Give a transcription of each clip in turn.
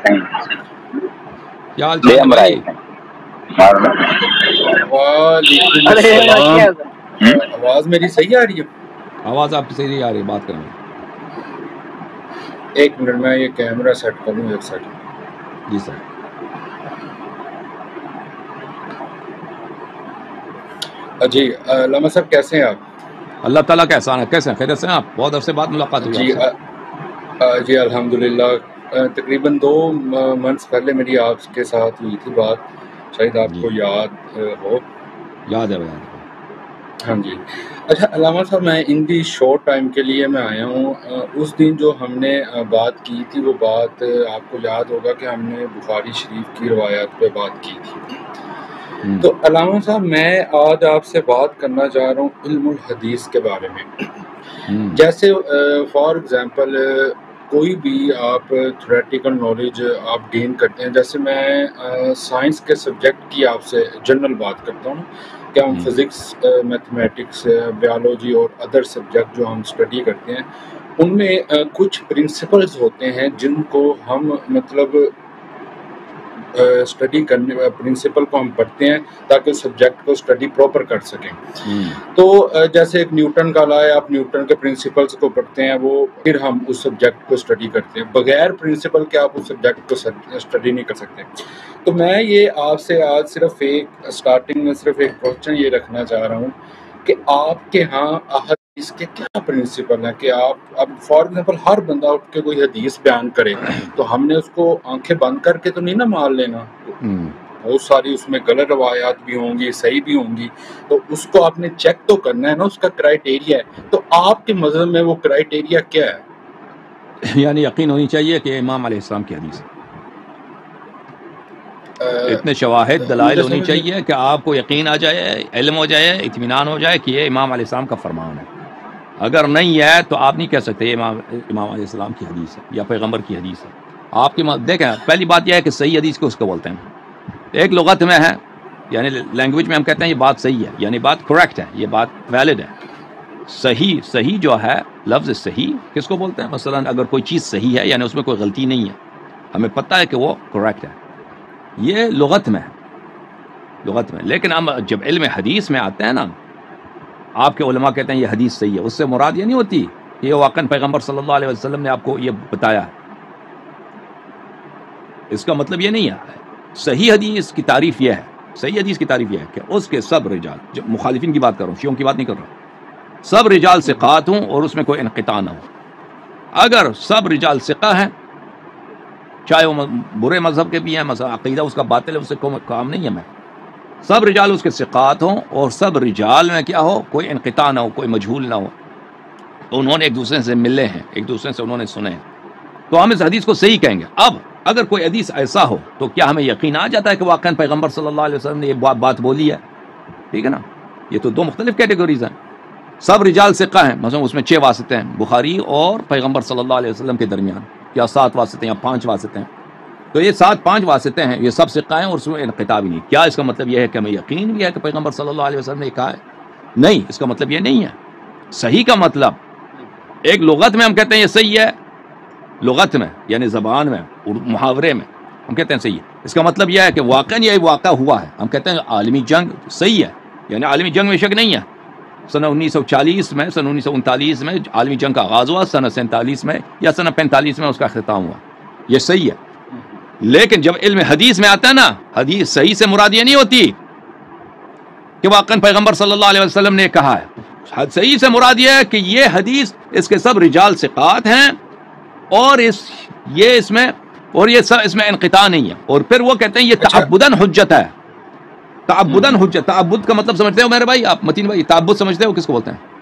کیا حال چال ہے بھائی؟ وعلیکم السلام. آواز میری صحیح آ رہی ہے؟ آواز آپ کی صحیح آ رہی ہے، بات کریں. ایک منٹ میں یہ کیمرہ سیٹ کر لوں. ایک سیکنڈ. جی سر. جی علامہ صاحب کیسے ہیں آپ؟ اللہ تعالیٰ کا احسان ہے. کیسے ہیں؟ خیریت سے ہیں آپ؟ بہت عرصے بعد ملاقات ہوئی آپ سے. جی الحمدللہ. تقریباً 2 منتھس پہلے میری آپ کے ساتھ ہوئی تھی بات، شاید آپ کو یاد ہو. یاد ہے یاد ہے. ہاں جی. اچھا علامہ صاحب، میں ان دی شارٹ ٹائم کے لیے میں آیا ہوں. اس دن جو ہم نے بات کی تھی وہ بات آپ کو یاد ہوگا کہ ہم نے بخاری شریف کی روایات پہ بات کی تھی. تو علامہ صاحب میں آج آپ سے بات کرنا چاہ رہا ہوں علم الحدیث کے بارے میں. جیسے فار ایگزامپل کوئی بھی آپ تھیوریٹیکل نالج آپ گین کرتے ہیں. جیسے میں سائنس کے سبجیکٹ کی آپ سے جنرل بات کرتا ہوں کہ ہم فزکس، میتھمیٹکس، بیالوجی اور ادر سبجیکٹ جو ہم اسٹڈی کرتے ہیں ان میں کچھ پرنسپلز ہوتے ہیں جن کو ہم مطلب اسٹڈی کرنے، پرنسپل کو ہم پڑھتے ہیں تاکہ سبجیکٹ کو اسٹڈی پراپر کر سکیں. تو جیسے ایک نیوٹن کا لا ہے، آپ نیوٹن کے پرنسپلس کو پڑھتے ہیں، وہ پھر ہم اس سبجیکٹ کو اسٹڈی کرتے ہیں. بغیر پرنسپل کے آپ اس سبجیکٹ کو اسٹڈی نہیں کر سکتے. تو میں یہ آپ سے آج صرف ایک اسٹارٹنگ میں صرف ایک کوشچن یہ رکھنا چاہ رہا ہوں کہ آپ کے ہاں حدیث کے کیا پرنسپل ہیں کہ آپ اب فار ایگزامپل ہر بندہ اٹھ کے کوئی حدیث بیان کرے تو ہم نے اس کو آنکھیں بند کر کے تو نہیں نا مان لینا. بہت ساری اس میں غلط روایات بھی ہوں گی، صحیح بھی ہوں گی، تو اس کو آپ نے چیک تو کرنا ہے نا، اس کا کرائیٹیریا ہے. تو آپ کے مذہب میں وہ کرائیٹیریا کیا ہے؟ یعنی یقین ہونی چاہیے کہ امام علیہ السلام کی حدیث ہے. اتنے شواہد دلائل ہونی چاہیے کہ آپ کو یقین آ جائے، علم ہو جائے، اطمینان ہو جائے کہ یہ امام علیہ السلام کا فرمان ہے. اگر نہیں ہے تو آپ نہیں کہہ سکتے امام علیہ السلام کی حدیث ہے یا پیغمبر کی حدیث ہے. آپ کی دیکھیں، پہلی بات یہ ہے کہ صحیح حدیث کو اس کو بولتے ہیں. ایک لغت میں ہے، یعنی لینگویج میں ہم کہتے ہیں یہ بات صحیح ہے، یعنی بات کریکٹ ہے، یہ بات ویلڈ ہے. صحیح جو ہے، لفظ صحیح کس کو بولتے ہیں؟ مثلا اگر کوئی چیز صحیح ہے یعنی اس میں کوئی غلطی نہیں ہے، ہمیں پتہ ہے کہ وہ کریکٹ ہے، یہ لغت میں ہے. لیکن ہم جب علم حدیث میں آتے ہیں نا، آپ کے علماء کہتے ہیں یہ حدیث صحیح ہے، اس سے مراد یہ نہیں ہوتی کہ یہ واقعاً پیغمبر صلی اللہ علیہ وسلم نے آپ کو یہ بتایا. اس کا مطلب یہ نہیں ہے. صحیح حدیث کی تعریف یہ ہے، کہ اس کے سب رجال، جو مخالفین کی بات کر رہا ہوں، شیعوں کی بات نہیں کر رہا، سب رجال ثقات ہوں اور اس میں کوئی انقطاع نہ ہو. اگر سب رجال ثقہ ہیں، چاہے وہ برے مذہب کے بھی ہیں، مثلا عقیدہ اس کا باطل ہے، اس سے کوئی کام نہیں ہے. میں سب رجال اس کے ثقات ہوں اور سب رجال میں کیا ہو، کوئی انقطاع نہ ہو، کوئی مجہول نہ ہو، تو انہوں نے ایک دوسرے سے ملے ہیں، ایک دوسرے سے انہوں نے سنے ہیں، تو ہم اس حدیث کو صحیح کہیں گے. اب اگر کوئی حدیث ایسا ہو تو کیا ہمیں یقین آ جاتا ہے کہ واقعاً پیغمبر صلی اللہ علیہ وسلم نے یہ بات بولی ہے؟ ٹھیک ہے نا. یہ تو 2 مختلف کیٹیگریز ہیں. سب رجال ثقہ ہیں، مثلا اس میں 6 واسطے ہیں بخاری اور پیغمبر صلی اللہ علیہ وسلم کے درمیان، یا 7 واسطے ہیں یا 5 واسطے ہیں. تو یہ 5 واسطے ہیں، یہ سب ثقہ ہیں اور اس میں انقطاع بھی نہیں. کیا اس کا مطلب یہ ہے کہ ہمیں یقین بھی ہے کہ پیغمبر صلی اللہ علیہ وسلم نے کہا ہے؟ نہیں، اس کا مطلب یہ نہیں ہے. صحیح کا مطلب ایک لغت میں ہم کہتے ہیں یہ صحیح ہے، لغت میں یعنی زبان میں، محاورے میں ہم کہتے ہیں صحیح ہے. اس کا مطلب یہ ہے کہ واقعاً یہ واقعہ ہوا ہے. ہم کہتے ہیں عالمی جنگ صحیح ہے، یعنی عالمی جنگ میں شک نہیں ہے. سن 1940 میں، سن 1939 میں عالمی جنگ کا آغاز ہوا، سن 47 میں یا سن 45 میں اس کا اختتام ہوا، یہ صحیح ہے. لیکن جب علم حدیث میں آتا ہے نا، حدیث صحیح سے مراد یہ نہیں ہوتی کہ واقعاً پیغمبر صلی اللہ علیہ وسلم نے کہا ہے. صحیح سے مراد یہ ہے کہ یہ حدیث، اس کے سب رجال ثقات ہیں اور اس میں انقطاع نہیں ہے. اور پھر وہ کہتے ہیں یہ تعبداً حجت ہے. تعبداً حجت، تعبد کا مطلب سمجھتے ہو میرے بھائی آپ؟ متین بھائی، تعبد سمجھتے ہو کس کو بولتے ہیں؟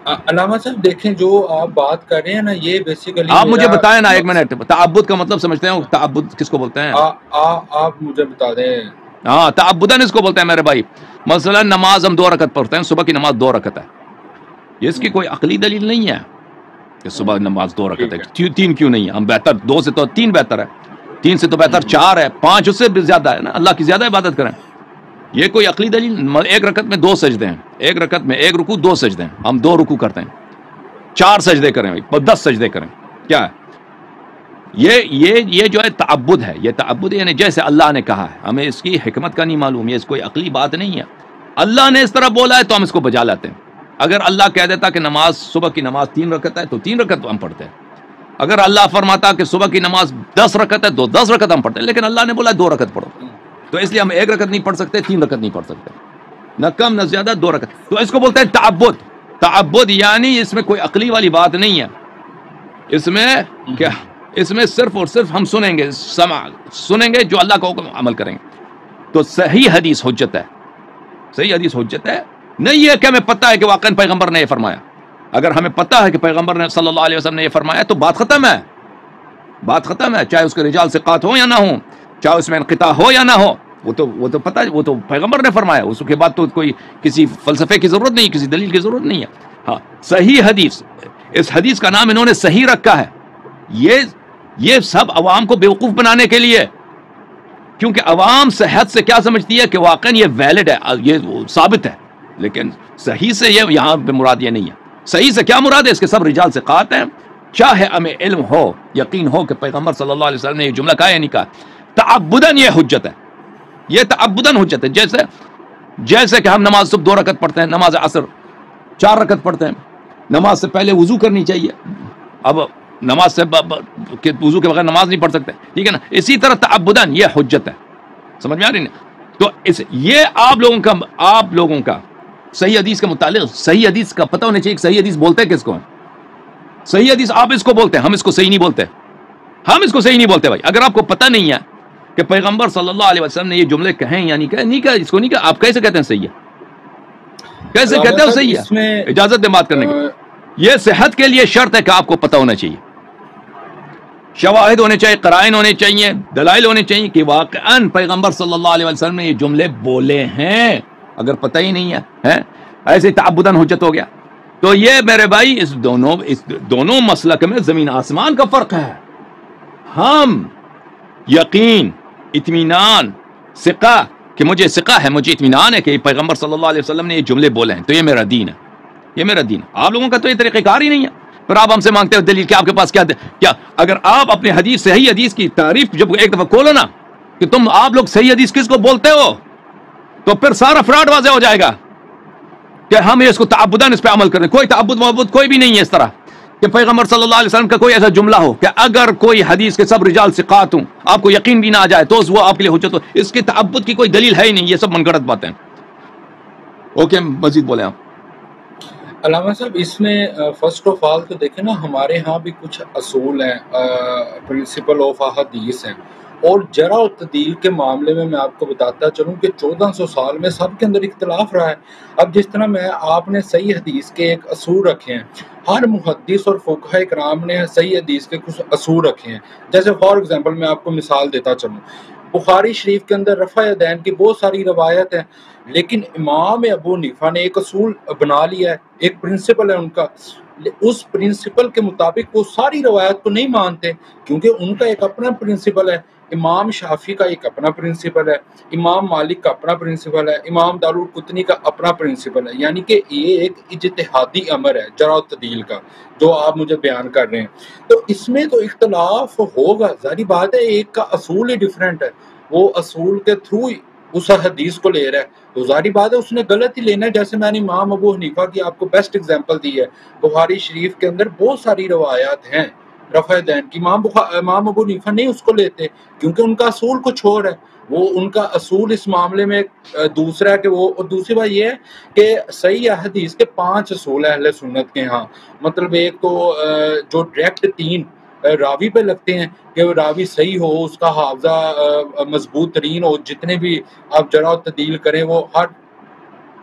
علامہ صاحب دیکھیں، جو آپ بات کر رہے ہیں نا، یہ بیسیکلی آپ مجھے بتائیں نا، 1 منٹ، تعبد کا مطلب سمجھتے ہو؟ تعبد کس کو بولتے ہیں؟ آپ مجھے بتا دیں. ہاں، تعبداً اس کو بولتے ہیں میرے بھائی. مثلا نماز ہم 2 رکعت پڑھتے ہیں، صبح کی نماز 2 رکعت ہے. اس کی کوئی عقلی دلیل نہیں ہے کہ صبح نماز 2 رکعت ہے. 3 کیوں نہیں ہے؟ ہم بہتر 2 سے تو 3 بہتر ہے، 3 سے تو بہتر 4 ہے، 5 اس سے بھی زیادہ ہے نا. اللہ کی زیادہ عبادت کریں. یہ کوئی عقلی دلیل؟ 1 رکعت میں 2 سجدے ہیں، 1 رکعت میں 1 رکوع 2 سجدے ہیں. ہم 2 رکوع کرتے ہیں، 4 سجدے کریں، 10 سجدے کریں، کیا ہے؟ یہ جو ہے تعبد ہے، یہ تعبد یعنی جیسے اللہ نے کہا ہے، ہمیں اس کی حکمت کا نہیں معلوم، یہ کوئی عقلی بات نہیں ہے، اللہ نے اس طرح بولا ہے تو ہم اس کو بجا لاتے ہیں۔ اگر اللہ کہہ دیتا کہ نماز صبح کی نماز 3 رکعت ہے تو 3 رکعت ہم پڑھتے ہیں، اگر اللہ فرماتا کہ صبح کی نماز 10 رکعت ہے تو 10 رکعت ہم پڑھتے ہیں، لیکن اللہ نے بولا 2 رکعت پڑھو، تو اس لیے ہم 1 رکعت نہیں پڑھ سکتے، 3 رکعت نہیں پڑھ سکتے، نہ کم نہ زیادہ 2 رکعت، تو اس کو بولتے ہیں تعبد۔ تعبد یعنی اس میں کوئی عقلی والی بات نہیں ہے، اس میں کیا، اس میں صرف اور صرف ہم سنیں گے، سنیں گے جو اللہ کا حکم عمل کریں گے۔ تو صحیح حدیث حجت ہے، صحیح حدیث حجت ہے، نہیں ہے کہ ہمیں پتہ ہے کہ واقعاً پیغمبر نے یہ فرمایا۔ اگر ہمیں پتہ ہے کہ پیغمبر نے صلی اللہ علیہ وسلم نے یہ فرمایا تو بات ختم ہے، بات ختم ہے، چاہے اس کے رجال ثقات ہو یا نہ ہو، چاہے اس میں انقطاع ہو یا نہ ہو، وہ تو پتہ ہے، وہ تو پیغمبر نے فرمایا، اس کے بعد تو کوئی کسی فلسفے کی ضرورت نہیں، کسی دلیل کی ضرورت نہیں ہے۔ ہاں صحیح حدیث، اس حدیث کا نام انہوں نے صحیح رکھا ہے، یہ سب عوام کو بیوقوف بنانے کے لیے، کیونکہ عوام صحت سے کیا سمجھتی ہے کہ واقعاً یہ ویلڈ ہے، یہ ثابت ہے، لیکن صحیح سے یہ یہاں پہ مراد یہ نہیں ہے۔ صحیح سے کیا مراد ہے؟ اس کے سب رجال ثقات ہیں، چاہے ہمیں علم ہو، یقین ہو کہ پیغمبر صلی اللہ علیہ وسلم نے یہ جملہ کہا یا نہیں کہا، تعبداً یہ حجت ہے، یہ تعبداً حجت ہے۔ جیسے کہ ہم نماز صبح 2 رکعت پڑھتے ہیں، نماز عصر 4 رکعت پڑھتے ہیں، نماز سے پہلے وضو کرنی چاہیے، اب نماز سے وضو کے بغیر نماز نہیں پڑھ سکتے، ٹھیک ہے نا؟ اسی طرح تعبداً یہ حجت ہے، سمجھ میں آ رہی نا؟ تو یہ آپ لوگوں کا صحیح حدیث کے متعلق، صحیح حدیث کا پتہ ہونا چاہیے کہ صحیح حدیث بولتے کس کو ہیں۔ صحیح حدیث آپ اس کو بولتے ہیں، ہم اس کو صحیح نہیں بولتے، ہم اس کو صحیح نہیں بولتے۔ بھائی اگر آپ کو پتہ نہیں ہے کہ پیغمبر صلی اللہ علیہ وسلم نے یہ جملے کہیں یا نہیں کہے، نہیں کہا، اس کو نہیں کہا، آپ کیسے کہتے ہیں صحیح ہے؟ کیسے کہتے ہیں صحیح ہے؟ اجازت دیں بات کرنے کی۔ یہ صحت کے لیے شرط ہے کہ آپ کو پتہ ہونا چاہیے، شواہد ہونے چاہیے، قرائن ہونے چاہیے، دلائل ہونے چاہیے کہ واقعاً پیغمبر صلی اللہ علیہ وسلم نے یہ جملے بولے ہیں۔ اگر پتہ ہی نہیں ہے ایسے تعبداً حجت ہو گیا۔ تو یہ میرے بھائی اس دونوں مسلک میں زمین آسمان کا فرق ہے۔ ہم یقین، اطمینان، ثقہ کہ مجھے ثقہ ہے، مجھے اطمینان ہے کہ پیغمبر صلی اللہ علیہ وسلم نے یہ جملے بولے ہیں، تو یہ میرا دین ہے، یہ میرا دین ہے۔ آپ لوگوں کا تو یہ طریقہ کار ہی نہیں ہے، پھر آپ ہم سے مانگتے ہو دلیل کہ آپ کے پاس کیا اگر آپ اپنے حدیث، صحیح حدیث کی تعریف جب ایک دفعہ کھولو نا کہ آپ لوگ صحیح حدیث کس کو بولتے ہو، تو پھر سارا فراڈ واضح ہو جائے گا کہ ہم اس کو تعبداً اس پہ عمل کریں۔ کوئی تعبد محبت کوئی بھی نہیں ہے اس طرح کہ پیغمبر صلی اللہ علیہ وسلم کا کوئی ایسا جملہ ہو کہ اگر کوئی حدیث کے سب رجال ثقات ہوں، آپ کو یقین بھی نہ آ جائے تو وہ آپ کے لیے حجت ہو۔ اس کے تعبد کی کوئی دلیل ہے ہی نہیں، یہ سب من گھڑت باتیں۔ اوکے، مزید بولیں آپ۔ علامہ صاحب، اس میں فرسٹ آف آل تو دیکھیں نا، ہمارے ہاں بھی کچھ اصول ہیں، پرنسپل آف حدیث ہیں، اور جرح و تعدیل کے معاملے میں آپ کو بتاتا چلوں کہ 1400 سال میں سب کے اندر اختلاف رہا ہے۔ اب جس طرح آپ نے صحیح حدیث کے ایک اصول رکھے ہیں، ہر محدث اور فقہاء اکرام نے صحیح حدیث کے کچھ اصول رکھے ہیں۔ جیسے فار ایگزامپل میں آپ کو مثال دیتا چلوں، بخاری شریف کے اندر رفع یدین کی بہت ساری روایت ہیں، لیکن امام ابو حنیفہ نے ایک اصول بنا لیا ہے، ایک پرنسپل ہے ان کا، اس پرنسپل کے مطابق وہ ساری روایت کو نہیں مانتے، کیونکہ ان کا ایک اپنا پرنسپل ہے۔ امام شافعی کا ایک اپنا پرنسپل ہے، امام مالک کا اپنا پرنسپل ہے، امام دارالقطنی کا اپنا پرنسپل ہے، یعنی کہ یہ ایک اجتہادی امر ہے جرح و تعدیل کا جو آپ مجھے بیان کر رہے ہیں۔ تو اس میں تو اختلاف ہوگا، ظاہری بات ہے، ایک کا اصول ہی ڈیفرنٹ ہے، وہ اصول کے تھرو اس حدیث کو لے رہا ہے، تو ظاہری بات ہے اس نے غلط ہی لینا ہے۔ جیسے میں نے امام ابو حنیفہ کی آپ کو بیسٹ ایگزامپل دی ہے، بخاری شریف کے اندر بہت ساری روایات ہیں رفع دین کی، امام ابو حنیفہ نہیں اس کو لیتے کیونکہ ان کا اصول کچھ اور ہے، وہ ان کا اصول اس معاملے میں دوسرا ہے کہ وہ، اور دوسری بات یہ ہے کہ صحیح حدیث کے 5 اصول ہیں اہل سنت کے ہاں، مطلب ایک تو جو ڈائریکٹ 3 راوی پہ لگتے ہیں کہ وہ راوی صحیح ہو، اس کا حافظہ مضبوط ترین ہو، جتنے بھی آپ جرح و تعدیل کریں وہ ہر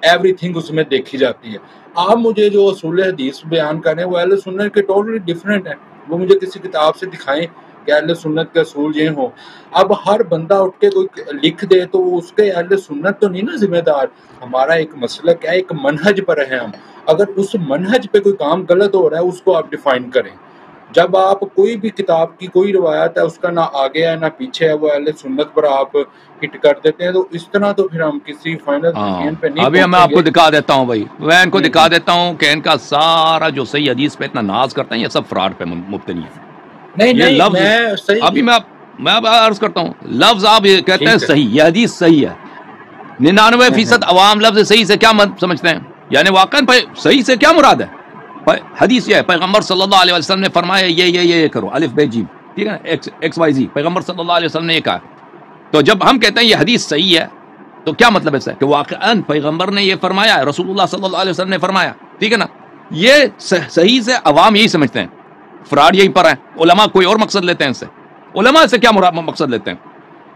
ایوری تھنگ اس میں دیکھی جاتی ہے۔ آپ مجھے جو اصول حدیث بیان کریں وہ اہل سنت کے ٹوٹلی ڈیفرنٹ ہیں، وہ مجھے کسی کتاب سے دکھائیں کہ اہل سنت کے اصول یہ ہوں۔ اب ہر بندہ اٹھ کے کوئی لکھ دے تو اس کے اہل سنت تو نہیں نا ذمہ دار، ہمارا ایک مسلک ہے، ایک منہج پر ہے ہم، اگر اس منہج پہ کوئی کام غلط ہو رہا ہے اس کو آپ ڈیفائن کریں۔ جب آپ کوئی بھی کتاب کی کوئی روایت ہے اس کا نہ آگے ہے نہ پیچھے ہے، وہ اہل سنت پر آپ ہٹ کر دیتے ہیں، تو اس طرح تو پھر ہم کسی فائنل ڈیسیژن پہ نہیں۔ ابھی میں آپ کو دکھا دیتا ہوں بھائی، میں ان کو دکھا دیتا ہوں کہ ان کا سارا جو صحیح حدیث پہ اتنا ناز کرتے ہیں یہ سب فراڈ پہ مبتنی ہے، نہیں یہ نہیں لفظ میں صحیح ابھی میں اب عرض کرتا ہوں، لفظ آپ یہ کہتے ہیں صحیح، یہ حدیث صحیح ہے، 99% عوام لفظ صحیح سے کیا سمجھتے ہیں؟ یعنی واقعاً صحیح سے کیا مراد ہے؟ حدیث یہ ہے پیغمبر صلی اللہ علیہ وسلم نے فرمایا یہ کرو، الف ب ج، ٹھیک ہے نا، ایکس وائی زی، پیغمبر صلی اللہ علیہ وسلم نے یہ کہا. تو جب ہم کہتے ہیں یہ حدیث صحیح ہے تو کیا مطلب ہے کہ واقعاً پیغمبر نے یہ فرمایا ہے، رسول اللہ صلی اللہ علیہ وسلم نے فرمایا، ٹھیک ہے نا. یہ صحیح سے عوام یہی سمجھتے ہیں، فراڈ یہیں پر ہے. علماء کوئی اور مقصد لیتے ہیں، اس سے علماء سے کیا مقصد لیتے ہیں؟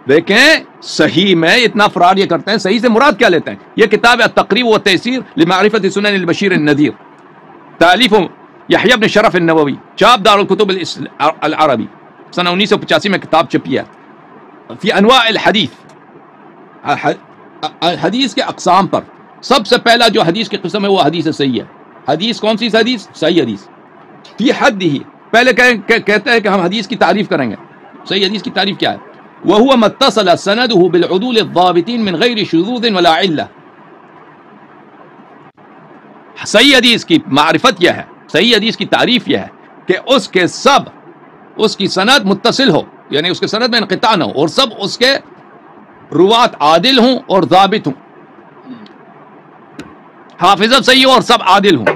دیکھیں صحیح میں اتنا فراڈ یہ کرتے ہیں، صحیح سے مراد کیا لیتے ہیں؟ یہ کتاب ہے التقریب والتیسیر لمعرفت سنن البشیر النذیر، تالیف یحییٰ بن شرف النووی، چاپ دار الکتب العربی، سنہ 1985 میں کتاب چھپی ہے. فی انواع الحدیث، حدیث کے اقسام پر سب سے پہلا جو حدیث کی قسم ہے وہ حدیث صحیح ہے. حدیث کون سی حدیث؟ صحیح حدیث. فی حد ہی پہلے کہتے ہیں کہ ہم حدیث کی تعریف کریں گے. صحیح حدیث کی تعریف کیا ہے؟ وَهُوَ مَتَّصَلَ سَنَدُهُ بِالْعُدُولِ الضَّابِطِينَ مِنْ غَيْرِ شُذُوذٍ وَلَا عِلَّةٍ. صحیح حدیث کی معرفت یہ ہے، صحیح حدیث کی تعریف یہ ہے کہ اس کی سند متصل ہو، یعنی اس کے سند میں انقطاع نہ ہو، اور سب اس کے روات عادل ہوں اور ضابط ہوں، حافظت صحیح ہو اور سب عادل ہوں.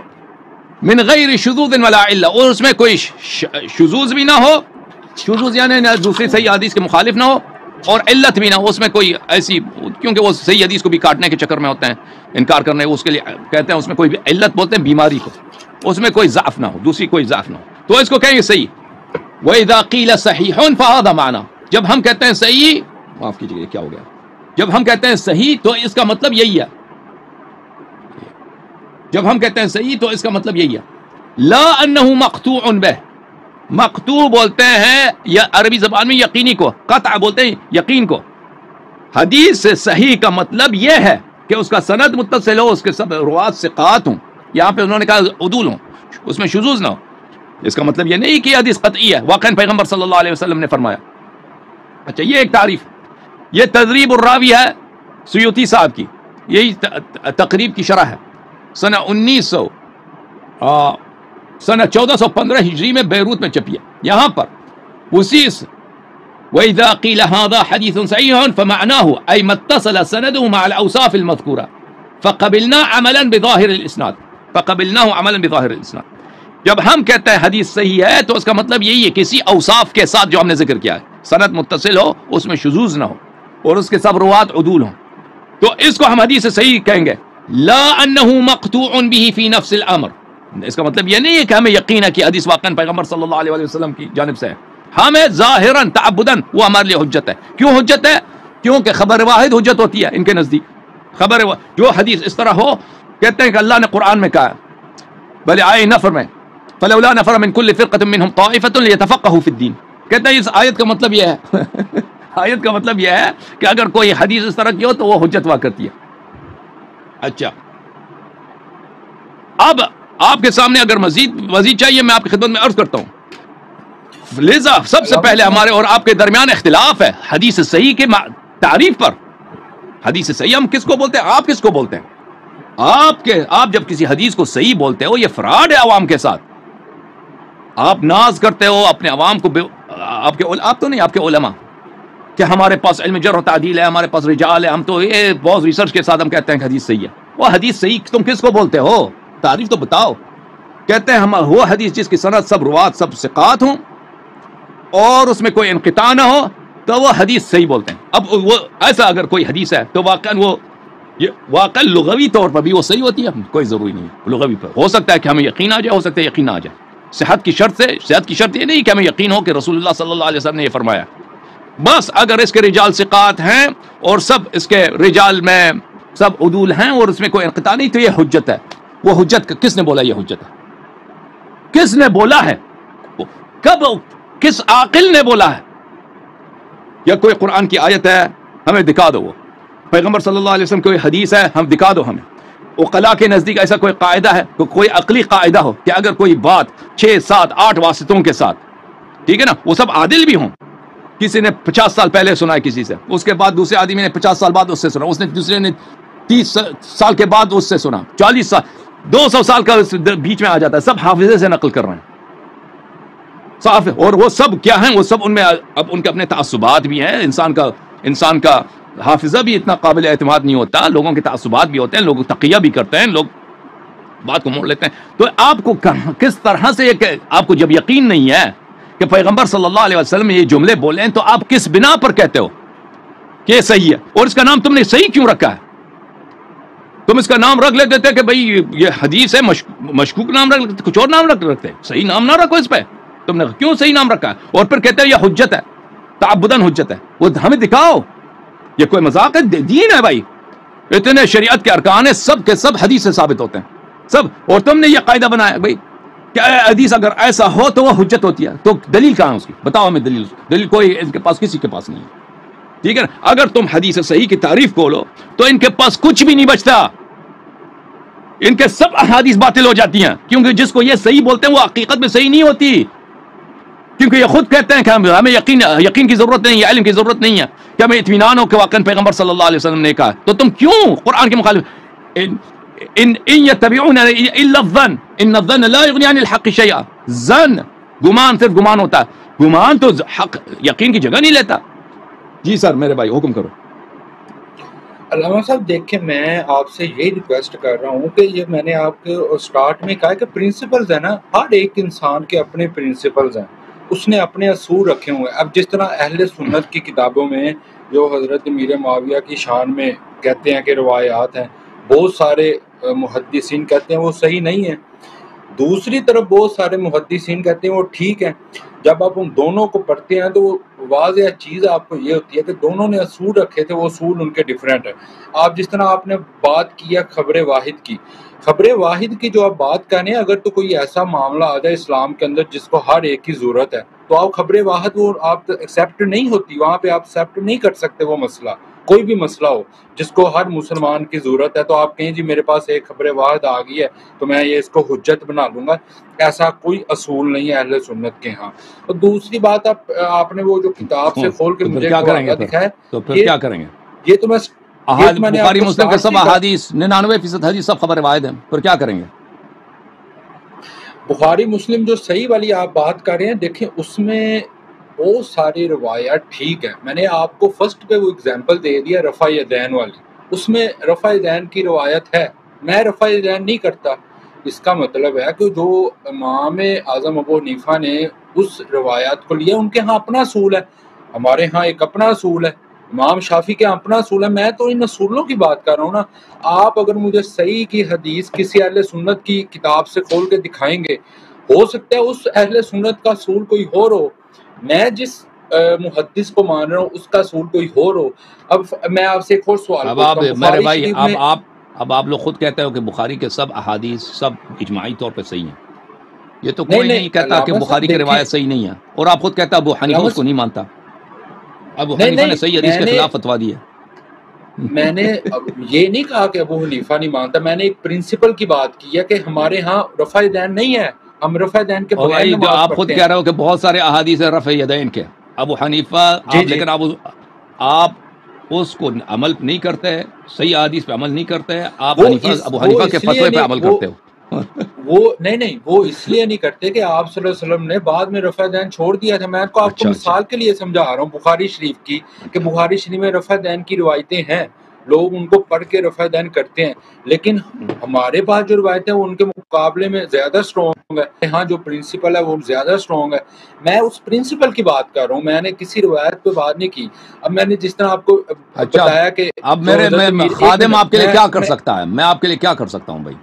من غیر شذوذ ولا علہ، اور اس میں کوئی شذوذ بھی نہ ہو، شذوذ یعنی دوسری صحیح حدیث کے مخالف نہ ہو، اور علت بھی نہ ہو، اس میں کوئی ایسی، کیونکہ وہ صحیح حدیث کو بھی کاٹنے کے چکر میں ہوتے ہیں، انکار کرنے، اس کے لیے کہتے ہیں اس میں کوئی بھی علت بولتے ہیں بیماری کو، اس میں کوئی ضعف نہ ہو، دوسری کوئی ضعف نہ ہو، تو اس کو کہیں گے صحیح. وَإِذَا قِيلَ صَحِيحٌ فَهَذَا مَعْنَى، جب ہم کہتے ہیں صحیح، معاف کیجیے کیا ہو گیا، جب ہم کہتے ہیں صحیح تو اس کا مطلب یہی ہے، جب ہم کہتے ہیں صحیح تو اس کا مطلب یہی ہے. لا انہ مقطوع بہ، مقطوع بولتے ہیں یا عربی زبان میں یقینی کو، قطع بولتے ہیں یقین کو. حدیث سے صحیح کا مطلب یہ ہے کہ اس کا سند متصل ہو، اس کے سب روات ثقات ہوں، یہاں پہ انہوں نے کہا عدول ہوں، اس میں شذوذ نہ ہو. اس کا مطلب یہ نہیں کہ حدیث قطعی ہے، واقعاً پیغمبر صلی اللہ علیہ وسلم نے فرمایا. اچھا یہ ایک تعریف. یہ تدریب الراوی ہے سیوطی صاحب کی، یہی تقریب کی شرح ہے، سنہ 1415 ہجری میں بیروت میں چھپی ہے. یہاں پر اسی وَإِذَا قِيلَ هَذَا حَدِيثٌ صَحِيحٌ فَمَعْنَاهُ أَيْ مَا اتصل سَنَدُهُ مع الأوصاف المذكورة فقبلنا عملا بظاهر الإسناد، فقبلناه عملا بظاهر الإسناد. جب ہم کہتے ہیں حدیث صحیح ہے تو اس کا مطلب یہی ہے کسی اوصاف کے ساتھ جو ہم نے ذکر کیا ہے، سند متصل ہو، اس میں شذوذ نہ ہو، اور اس کے سب روات عدول ہوں، تو اس کو ہم حدیث صحیح کہیں گے. لا انه مقطوع به في نفس الامر، اس کا مطلب یہ نہیں ہے کہ ہمیں یقین ہے کہ حدیث واقعا پیغمبر صلی اللہ علیہ وسلم کی جانب سے ہے، ہمیں ظاہراً تعبداً وہ ہمارے لیے حجت ہے. کیوں حجت ہے؟ کیونکہ خبر واحد حجت ہوتی ہے ان کے نزدیک. خبر جو حدیث اس طرح ہو، کہتے ہیں کہ اللہ نے قرآن میں کہا بھلے آئے نفر میں فلولا نفر من كل فرقة منهم طائفة ليتفقهوا في الدين، کہتے ہیں اس آیت کا مطلب یہ ہے آیت کا مطلب یہ ہے کہ اگر کوئی حدیث اس طرح کی ہو تو وہ حجت ہوا کرتی ہے. اچھا اب آپ کے سامنے اگر مزید چاہیے میں آپ کی خدمت میں عرض کرتا ہوں. لذا سب سے پہلے ہمارے اور آپ کے درمیان اختلاف ہے حدیث صحیح کے تعریف پر. حدیث صحیح ہم کس کو بولتے ہیں؟ آپ کس کو بولتے ہیں؟ آپ جب کسی حدیث کو صحیح بولتے ہو یہ فراڈ ہے عوام کے ساتھ. آپ ناز کرتے ہو اپنے عوام کو، آپ تو نہیں، آپ کے علماء، کہ ہمارے پاس علم جرح و تعدیل ہے، ہمارے پاس رجال ہے، ہم تو یہ بہت ریسرچ کے ساتھ ہم کہتے ہیں کہ حدیث صحیح ہے. وہ حدیث صحیح تم کس کو بولتے ہو؟ تعریف تو بتاؤ. کہتے ہیں ہم وہ حدیث جس کی سند سب روات سب ثقات ہوں اور اس میں کوئی انقطاع نہ ہو تو وہ حدیث صحیح بولتے ہیں. اب وہ ایسا اگر کوئی حدیث ہے تو واقعا لغوی طور پر بھی وہ صحیح ہوتی ہے، کوئی ضروری نہیں ہے. لغوی پر ہو سکتا ہے کہ ہمیں یقین آ جائے، ہو سکتا ہے یقین نہ آ جائے. صحت کی شرط یہ نہیں کہ ہمیں یقین ہو کہ رسول اللہ صلی اللہ علیہ وسلم نے یہ فرمایا. بس اگر اس کے رجال ثقات ہیں اور سب اس کے رجال میں سب عدول ہیں اور اس میں کوئی انقطاع نہیں تو یہ حجت ہے. وہ حجت کس نے بولا؟ یہ حجت ہے. کس نے بولا ہے؟ کب؟ کس عاقل نے بولا ہے؟ یا کوئی قرآن کی آیت ہے ہمیں دکھا دو، وہ پیغمبر صلی اللہ علیہ وسلم کوئی حدیث ہے ہم دکھا دو ہمیں. عقلاء کے نزدیک ایسا کوئی قاعدہ ہے، کوئی عقلی قاعدہ ہو کہ اگر کوئی بات 6 7 8 واسطوں کے ساتھ، ٹھیک ہے نا، وہ سب عادل بھی ہوں، کسی نے 50 سال پہلے سنا ہے کسی سے، اس کے بعد دوسرے آدمی نے 50 سال بعد اس سے سنا، اس نے دوسرے نے 30 سال کے بعد اس سے سنا، 40 سال 200 سال کا بیچ میں آ جاتا ہے، سب حافظے سے نقل کر رہے ہیں. صاف ہے. اور وہ سب کیا ہیں؟ وہ سب ان میں اب ان کے اپنے تعصبات بھی ہیں. انسان کا حافظہ بھی اتنا قابل اعتماد نہیں ہوتا، لوگوں کے تعصبات بھی ہوتے ہیں، لوگ تقیہ بھی کرتے ہیں، لوگ بات کو موڑ لیتے ہیں. تو آپ کو کس طرح سے آپ کو جب یقین نہیں ہے کہ پیغمبر صلی اللہ علیہ وسلم یہ جملے بولے ہیں، تو آپ کس بنا پر کہتے ہو کہ یہ صحیح ہے؟ اور اس کا نام تم نے صحیح کیوں رکھا ہے؟ تم اس کا نام رکھ لیتے تھے کہ بھئی یہ حدیث ہے، مشکوک نام رکھ لیتے، کچھ اور نام رکھ لیتے، صحیح نام نہ رکھو اس پہ. تم نے کیوں صحیح نام رکھا ہے؟ اور پھر کہتے ہیں یہ حجت ہے، تعبداً حجت ہے. وہ ہمیں دکھاؤ، یہ کوئی مذاق ہے؟ دین ہے بھائی، اتنے شریعت کے ارکان ہیں، سب کے سب حدیث سے ثابت ہوتے ہیں سب. اور تم نے یہ قاعدہ بنایا بھائی کہ حدیث اگر ایسا ہو تو وہ حجت ہوتی ہے. تو دلیل کہاں ہے اس کی؟ بتاؤ ہمیں دلیل کوئی ان کے پاس، کسی کے پاس نہیں ہے. ٹھیک ہے نا؟ اگر تم حدیث صحیح کی تعریف کھولو تو ان کے پاس کچھ بھی نہیں بچتا، ان کے سب احادیث باطل ہو جاتی ہیں، کیونکہ جس کو یہ صحیح بولتے ہیں وہ حقیقت میں صحیح نہیں ہوتی، کیونکہ یہ خود کہتے ہیں کہ ہمیں یقین کی ضرورت نہیں ہے، علم کی ضرورت نہیں ہے، کہ ہمیں اطمینان ہو کہ واقعا پیغمبر صلی اللہ علیہ وسلم نے کہا. تو تم کیوں قرآن کے مخالف؟ ان يتبعون الا الظن ان الظن لا يغني عن الحق شيئا. ظن، گمان، صرف گمان ہوتا ہے، گمان تو حق یقین کی جگہ نہیں لیتا. جی سر میرے بھائی حکم کرو. علامہ صاحب دیکھیں، میں آپ سے یہی ریکویسٹ کر رہا ہوں کہ یہ میں نے آپ کے اسٹارٹ میں کہا کہ پرنسپلز ہیں نا، ہر ایک انسان کے اپنے پرنسپلز ہیں، اس نے اپنے اصول رکھے ہوئے ہیں. اب جس طرح اہل سنت کی کتابوں میں جو حضرت امیر معاویہ کی شان میں کہتے ہیں کہ روایات ہیں، بہت سارے محدثین کہتے ہیں وہ صحیح نہیں ہیں، دوسری طرف بہت سارے محدثین کہتے ہیں وہ ٹھیک ہیں. جب آپ ان دونوں کو پڑھتے ہیں تو واضح چیز آپ کو یہ ہوتی ہے کہ دونوں نے اصول رکھے تھے، وہ اصول ان کے ڈیفرنٹ ہیں. آپ جس طرح آپ نے بات کیا خبر واحد کی، خبر واحد کی جو آپ بات کریں، اگر تو کوئی ایسا معاملہ آ جائے اسلام کے اندر جس کو ہر ایک کی ضرورت ہے، تو آپ خبر واحد وہ آپ ایکسیپٹ نہیں ہوتی، وہاں پہ آپ ایکسیپٹ نہیں کر سکتے. وہ مسئلہ کوئی بھی مسئلہ ہو جس کو ہر مسلمان کی ضرورت ہے، تو آپ کہیں جی میرے پاس ایک خبر واحد آ گئی ہے تو میں یہ اس کو حجت بنا لوں گا، ایسا کوئی اصول نہیں ہے اہل سنت کے ہاں. اور دوسری بات، آپ نے وہ جو کتاب سے کھول کے مجھے دکھایا، تو پھر کیا کریں گے؟ یہ تو میں بخاری مسلم کے سب احادیث 99% حدیث سب خبر واحد ہیں، پھر کیا کریں گے؟ بخاری مسلم جو صحیح والی آپ بات کر رہے ہیں، دیکھیں اس میں بہت ساری روایات ٹھیک ہے. میں نے آپ کو فرسٹ پہ وہ اگزامپل دے دیا رفع یدین والی، اس میں رفع یدین کی روایت ہے، میں رفع یدین نہیں کرتا. اس کا مطلب ہے کہ جو امام اعظم ابو حنیفہ نے اس روایات کو لیا، ان کے ہاں اپنا اصول ہے، ہمارے ہاں ایک اپنا اصول ہے، امام شافعی کے اپنا اصول ہے. میں تو ان اصولوں کی بات کر رہا ہوں نا. آپ اگر مجھے صحیح کی حدیث کسی اہل سنت کی کتاب سے کھول کے دکھائیں گے، ہو سکتا ہے اس اہل سنت کا اصول کوئی اور ہو، میں جس محدث کو مان رہا ہوں اس کا اصول کوئی اور ہو. اب میں آپ سے ایک اور سوال پوچھتا ہوں، میرے بھائی اب آپ لوگ خود کہتے ہو کہ بخاری کے سب احادیث سب اجماعی طور پہ صحیح ہیں. یہ تو کوئی نہیں کہتا کہ بخاری کی روایت صحیح نہیں ہے، اور آپ خود کہتا ابو حنیفہ اس کو نہیں مانتا. ابو حنیفہ نے صحیح حدیث کے خلاف فتویٰ دی ہے. میں نے یہ نہیں کہا کہ ابو حنیفہ نہیں مانتا، میں نے ایک پرنسپل کی بات کی ہے کہ ہمارے ہاں رفع یدین نہیں ہے، ہم رفع یدین کے بغیر نماز پڑھتے ہیں. آپ خود کہہ رہے ہو کہ بہت سارے احادیث ہیں رفع یدین کے. ابو حنیفہ لیکن آپ اس کو عمل نہیں کرتے، صحیح احادیث پہ عمل نہیں کرتے، آپ ابو حنیفہ کے فتوے پہ عمل کرتے ہو. وہ نہیں وہ اس لیے نہیں کرتے کہ آپ صلی اللہ علیہ وسلم نے بعد میں رفع دین چھوڑ دیا تھا. میں آپ کو مثال کے لیے سمجھا رہا ہوں بخاری شریف کی، کہ بخاری شریف میں رفع دین کی روایتیں ہیں، لوگ ان کو پڑھ کے رفع دین کرتے ہیں، لیکن ہمارے پاس جو روایتیں ہیں ان کے مقابلے میں زیادہ سٹرونگ ہے. ہاں جو پرنسپل ہے وہ زیادہ سٹرونگ ہے. میں اس پرنسپل کی بات کر رہا ہوں، میں نے کسی روایت پہ بات نہیں کی. اب میں نے جس طرح آپ کو بتایا کہ اب میرے خادم آپ کے لیے کیا کر سکتا ہے، میں آپ کے لیے کیا کر سکتا ہوں بھائی؟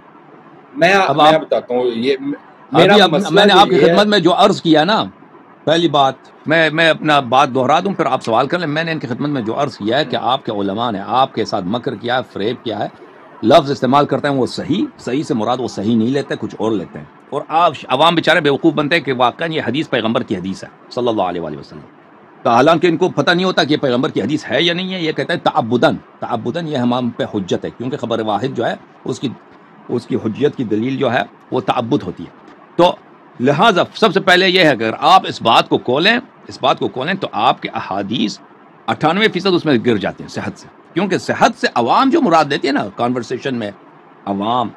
میں بتاتا ہوں. یہ میں نے آپ کی خدمت میں جو عرض کیا نا، پہلی بات میں اپنا بات دہرا دوں پھر آپ سوال کر لیں. میں نے ان کی خدمت میں جو عرض کیا ہے کہ آپ کے علماء نے آپ کے ساتھ مکر کیا ہے، فریب کیا ہے، لفظ استعمال کرتے ہیں وہ صحیح سے مراد وہ صحیح نہیں لیتے، کچھ اور لیتے ہیں، اور آپ عوام بیچارے بیوقوف بنتے ہیں کہ واقعا یہ حدیث پیغمبر کی حدیث ہے صلی اللہ علیہ وآلہ وسلم. تو حالانکہ ان کو پتہ نہیں ہوتا کہ یہ پیغمبر کی حدیث ہے یا نہیں ہے. یہ کہتے ہیں تعبداً یہ ہم پہ حجت ہے، کیونکہ خبر واحد جو ہے اس کی حجیت کی دلیل جو ہے وہ تعبد ہوتی ہے. تو لہٰذا سب سے پہلے یہ ہے کہ اگر آپ اس بات کو کھولیں تو آپ کے احادیث 98% اس میں گر جاتے ہیں صحت سے، کیونکہ صحت سے عوام جو مراد دیتی ہے نا کانورسیشن میں، عوام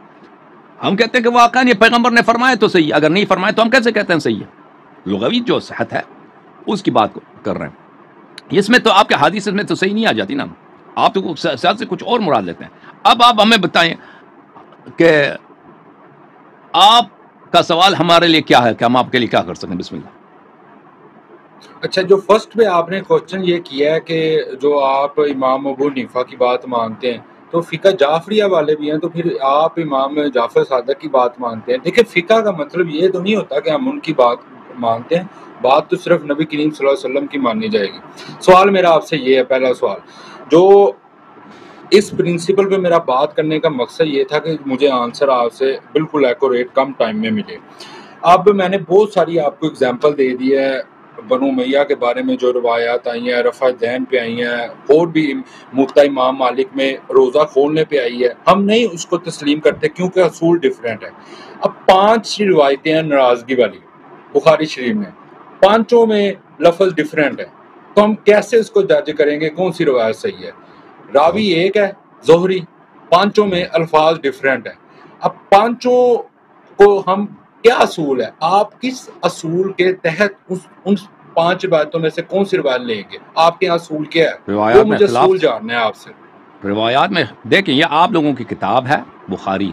ہم کہتے ہیں کہ واقعا یہ پیغمبر نے فرمایا تو صحیح، اگر نہیں فرمایا تو ہم کیسے کہتے ہیں صحیح ہے؟ لغوی جو صحت ہے اس کی بات کر رہے ہیں. اس میں تو آپ کے حدیث میں تو صحیح نہیں آ جاتی نا, آپ تو صحت سے کچھ اور مراد لیتے ہیں. اب آپ ہمیں بتائیں کہ آپ کا سوال ہمارے لیے کیا ہے کہ ہم آپ کے لیے کیا کر سکیں. بسم اللہ. اچھا, جو فرسٹ پہ آپ نے کوشچن یہ کیا ہے کہ جو آپ امام ابو حنیفہ کی بات مانتے ہیں تو فقہ جعفریہ والے بھی ہیں, تو پھر آپ امام جعفر صادق کی بات مانتے ہیں. دیکھیں, فقہ کا مطلب یہ تو نہیں ہوتا کہ ہم ان کی بات مانتے ہیں, بات تو صرف نبی کریم صلی اللہ علیہ وسلم کی ماننی جائے گی. سوال میرا آپ سے یہ ہے, پہلا سوال جو اس پرنسپل پہ میرا بات کرنے کا مقصد یہ تھا کہ مجھے آنسر آپ سے بالکل ایکوریٹ کم ٹائم میں ملے. اب میں نے بہت ساری آپ کو اگزامپل دے دی ہے بنو امیہ کے بارے میں, جو روایات آئی ہیں رفع دین پہ آئی ہیں, اور بھی موطا امام مالک میں روزہ کھولنے پہ آئی ہے. ہم نہیں اس کو تسلیم کرتے کیونکہ اصول ڈیفرنٹ ہے. اب 5 روایتیں ہیں ناراضگی والی بخاری شریف میں, 5 میں لفظ ڈیفرنٹ ہے, تو ہم کیسے اس کو جج کریں گے کون سی روایت صحیح ہے؟ راوی ایک ہے زہری, 5 میں الفاظ ڈیفرنٹ ہیں. اب 5 کو ہم کیا اصول ہے, آپ کس اصول کے تحت ان 5 روایتوں میں سے کون سی روایت لیں گے؟ آپ کے یہاں اصول کیا ہے, وہ مجھے اصول جاننا ہے آپ سے. روایات میں دیکھیں, یہ آپ لوگوں کی کتاب ہے بخاری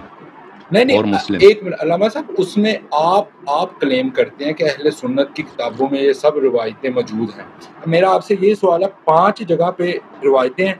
نہیں اور مسلم. ایک منٹ علامہ صاحب, اس میں آپ کلیم کرتے ہیں کہ اہل سنت کی کتابوں میں یہ سب روایتیں موجود ہیں. میرا آپ سے یہ سوال ہے, 5 جگہ پہ روایتیں ہیں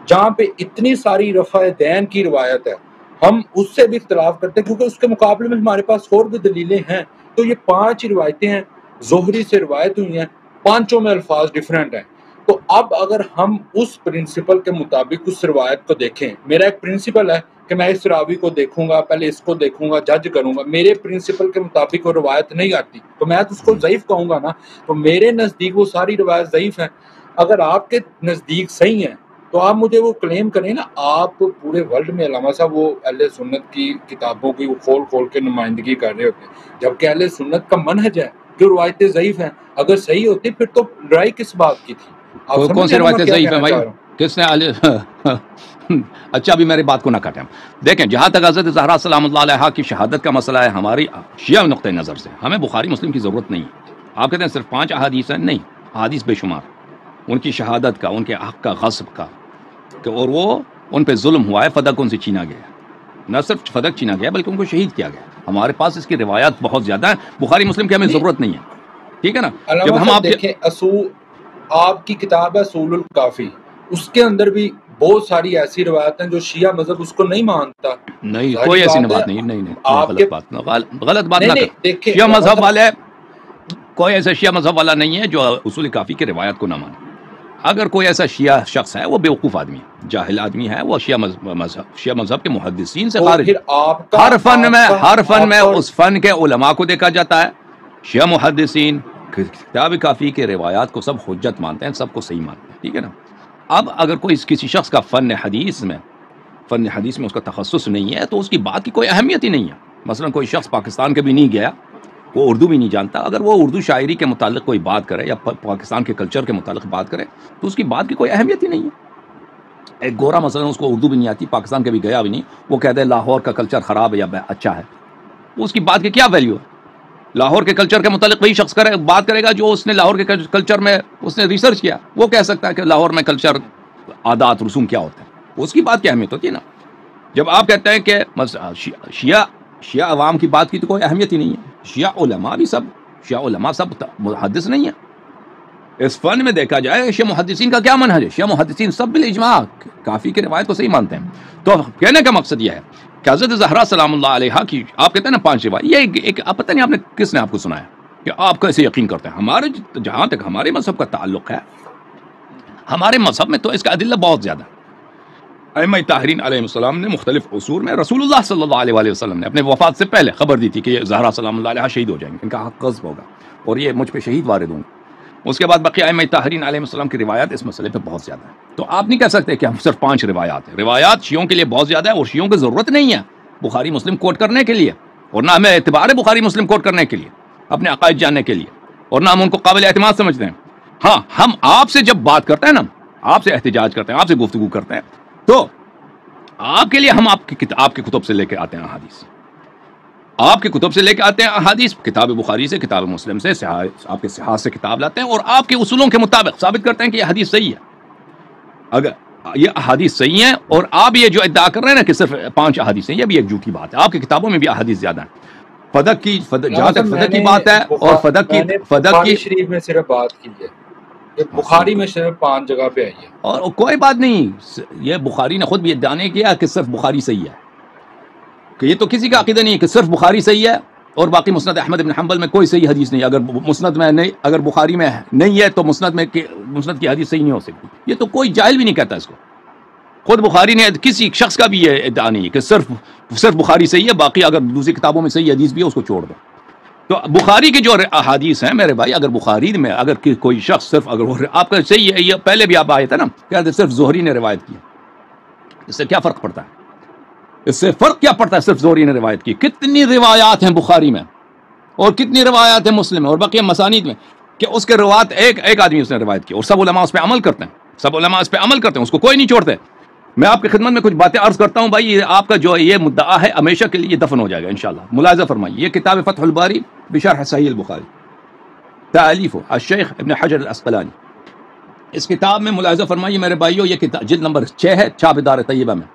جہاں پہ اتنی ساری رفع دین کی روایت ہے, ہم اس سے بھی اختلاف کرتے ہیں کیونکہ اس کے مقابلے میں ہمارے پاس اور بھی دلیلیں ہیں. تو یہ 5 روایتیں ہیں, زہری سے روایت ہوئی ہیں, 5 میں الفاظ ڈیفرنٹ ہیں. تو اب اگر ہم اس پرنسپل کے مطابق اس روایت کو دیکھیں, میرا ایک پرنسپل ہے کہ میں اس راوی کو دیکھوں گا, پہلے اس کو دیکھوں گا, جج کروں گا. میرے پرنسپل کے مطابق وہ روایت نہیں آتی تو میں تو اس کو ضعیف کہوں گا نا. تو میرے نزدیک وہ ساری روایت ضعیف ہیں. اگر آپ کے نزدیک صحیح ہیں تو آپ مجھے وہ کلیم کریں نا. آپ پورے ورلڈ میں علامہ صاحب وہ اہل سنت کی کتابوں کی وہ کھول کے نمائندگی کر رہے ہوتے ہیں, جبکہ اہل سنت کا منہج ہے جو روایتیں ضعیف ہیں. اگر صحیح ہوتی پھر تو لڑائی کس بات کی تھی؟ کون سی روایتیں ضعیف ہیں بھائی, کس نے اچھا ابھی میری بات کو نہ کاٹیں. دیکھیں, جہاں تک حضرت زہرا سلام اللہ علیہا کی شہادت کا مسئلہ ہے, ہماری شیعہ نقطۂ نظر سے ہمیں بخاری مسلم کی ضرورت نہیں ہے. آپ کہتے ہیں صرف 5 احادیث ہیں, نہیں, احادیث بے شمار, ان کی شہادت کا, ان کے حق کا, غصب کا, کہ اور وہ ان پہ ظلم ہوا ہے, فدق ان سے چھینا گیا, نہ صرف فدق چھینا گیا بلکہ ان کو شہید کیا گیا. ہمارے پاس اس کی روایات بہت زیادہ ہیں, بخاری مسلم کی ہمیں ضرورت نہیں ہے. ٹھیک ہے نا. جب ہم آپ دیکھیں, اصول آپ کی کتاب ہے اصول الکافی, اس کے اندر بھی بہت ساری ایسی روایت ہیں جو شیعہ مذہب اس کو نہیں مانتا. نہیں, کوئی ایسی بات نہیں, نہیں, آپ غلط بات نہ کر. شیعہ مذہب والے, کوئی ایسا شیعہ مذہب والا نہیں ہے جو اصول کافی کی روایت کو نہ مانے. اگر کوئی ایسا شیعہ شخص ہے وہ بیوقوف آدمی ہے, جاہل آدمی ہے, وہ شیعہ مذہب کے محدثین سے خارج. ہر فن میں اس فن کے علماء کو دیکھا جاتا ہے. شیعہ محدثین کتاب کافی کے روایات کو سب حجت مانتے ہیں, سب کو صحیح مانتے ہیں. ٹھیک ہے نا. اب اگر کوئی کسی شخص کا فن حدیث میں اس کا تخصص نہیں ہے تو اس کی بات کی کوئی اہمیت ہی نہیں ہے. مثلا کوئی شخص پاکستان کے بھی نہیں گیا, وہ اردو بھی نہیں جانتا, اگر وہ اردو شاعری کے متعلق کوئی بات کرے یا پاکستان کے کلچر کے متعلق بات کرے تو اس کی بات کی کوئی اہمیت ہی نہیں ہے. ایک گورا مثلا اس کو اردو بھی نہیں آتی, پاکستان کے بھی گیا بھی نہیں, وہ کہتے ہیں لاہور کا کلچر خراب ہے یا اچھا ہے, اس کی بات کی کیا ویلیو ہے؟ لاہور کے کلچر کے متعلق وہی شخص بات کرے گا جو اس نے لاہور کے کلچر میں اس نے ریسرچ کیا. وہ کہہ سکتا ہے کہ لاہور میں کلچر, عادات, رسوم کیا ہوتا ہے, اس کی بات کی اہمیت ہوتی ہے نا. جب آپ کہتے ہیں کہ شیعہ عوام کی بات کی تو کوئی اہمیت ہی نہیں ہے. شیعہ علماء سب محدث نہیں ہیں. اس فن میں دیکھا جائے شیعہ محدثین کا کیا منہج ہے. شیعہ محدثین سب بالاجماع کافی کی روایت کو صحیح مانتے ہیں. تو کہنے کا مقصد یہ ہے کہ حضرت زہرا سلام اللہ علیہا کی آپ کہتے ہیں نا 5 روایت, یہ ایک پتہ نہیں آپ نے کس نے آپ کو سنایا کہ آپ کیسے یقین کرتے ہیں. ہمارے جہاں تک ہمارے مذہب کا تعلق ہے, ہمارے مذہب میں تو اس کا ادلہ بہت زیادہ ہے. ائمہ طاہرین علیہ السلام نے مختلف عصور میں رسول اللہ صلی اللہ علیہ وسلم نے اپنے وفات سے پہلے خبر دی تھی کہ یہ زہرا سلام اللہ علیہا شہید ہو جائیں گے, ان کا حق غصب ہوگا اور یہ مجھ پہ شہید وارد ہوں گے. اس کے بعد بقیہ ائمہ طاہرین علیہ السلام کی روایات اس مسئلے پہ بہت زیادہ ہے. تو آپ نہیں کہہ سکتے کہ ہم صرف 5 روایات ہیں. روایات شیعوں کے لیے بہت زیادہ ہے اور شیعوں کی ضرورت نہیں ہے بخاری مسلم کوٹ کرنے کے لیے, اور نہ ہمیں اعتبار ہے بخاری مسلم کوٹ کرنے کے لیے اپنے عقائد جاننے کے لیے, اور نہ ہم ان کو قابل اعتماد سمجھتے ہیں. ہاں, ہم آپ سے جب بات کرتے ہیں نا, آپ سے احتجاج کرتے ہیں, آپ سے گفتگو کرتے ہیں, تو آپ کے لیے ہم آپ کی کتب سے لے کے آتے ہیں حدیث. آپ کے کتب سے لے کے آتے ہیں احادیث، کتاب بخاری سے، کتاب مسلم سے، آپ کے صحاح سے کتاب لاتے ہیں اور آپ کے اصولوں کے مطابق ثابت کرتے ہیں کہ یہ حدیث صحیح ہے۔ اگر یہ احادیث صحیح ہیں، اور آپ یہ جو ادعا کر رہے ہیں نا کہ صرف 5 احادیث ہیں، یہ بھی ایک جھوٹی بات ہے۔ آپ کی کتابوں میں بھی احادیث زیادہ ہیں۔ فدق کی جہاں تک فدق کی بات ہے، اور فدق کی شریف میں صرف بات کی ہے، بخاری میں صرف 5 جگہ پہ آئی ہے، اور کوئی بات نہیں، یہ بخاری نے خود بھی ادعا نہیں کیا کہ صرف بخاری صحیح ہے، کہ یہ تو کسی کا عقیدہ نہیں ہے کہ صرف بخاری صحیح ہے اور باقی مسند احمد بن حنبل میں کوئی صحیح حدیث نہیں۔ اگر مسند میں نہیں، اگر بخاری میں نہیں ہے تو مسند کی حدیث صحیح نہیں ہو سکتی۔ یہ تو کوئی جاہل بھی نہیں کہتا اس کو۔ خود بخاری نے کسی شخص کا بھی یہ ادعا نہیں ہے کہ صرف بخاری صحیح ہے، باقی اگر دوسری کتابوں میں صحیح حدیث بھی ہے اس کو چھوڑ دو۔ تو بخاری کے جو احادیث ہیں میرے بھائی، اگر بخاری میں اگر کوئی شخص صرف اگر آپ کا صحیح ہے، یہ پہلے بھی آپ آئے تھے نا، کہتے صرف زہری نے روایت کی، اس سے کیا فرق پڑتا ہے؟ اس سے فرق کیا پڑتا ہے؟ صرف زہری نے روایت کی۔ کتنی روایات ہیں بخاری میں اور کتنی روایات ہیں مسلم میں اور باقی مسانید میں کہ اس کے روایت ایک آدمی اس نے روایت کی اور سب علماء اس پہ عمل کرتے ہیں، سب علماء اس پہ عمل کرتے ہیں، اس کو کوئی نہیں چھوڑتے۔ میں آپ کی خدمت میں کچھ باتیں عرض کرتا ہوں بھائی، آپ کا جو یہ مدعا ہے ہمیشہ کے لیے دفن ہو جائے گا انشاءاللہ۔ ملاحظہ فرمائیے، یہ کتاب فتح الباری بشرح صحیح البخاری، تالیف الشیخ ابن حجر العسقلانی۔ اس کتاب میں ملاحظہ فرمائیے میرے بھائیو، یہ کتاب جلد نمبر 6 ہے، چھاپ دار طیبہ میں،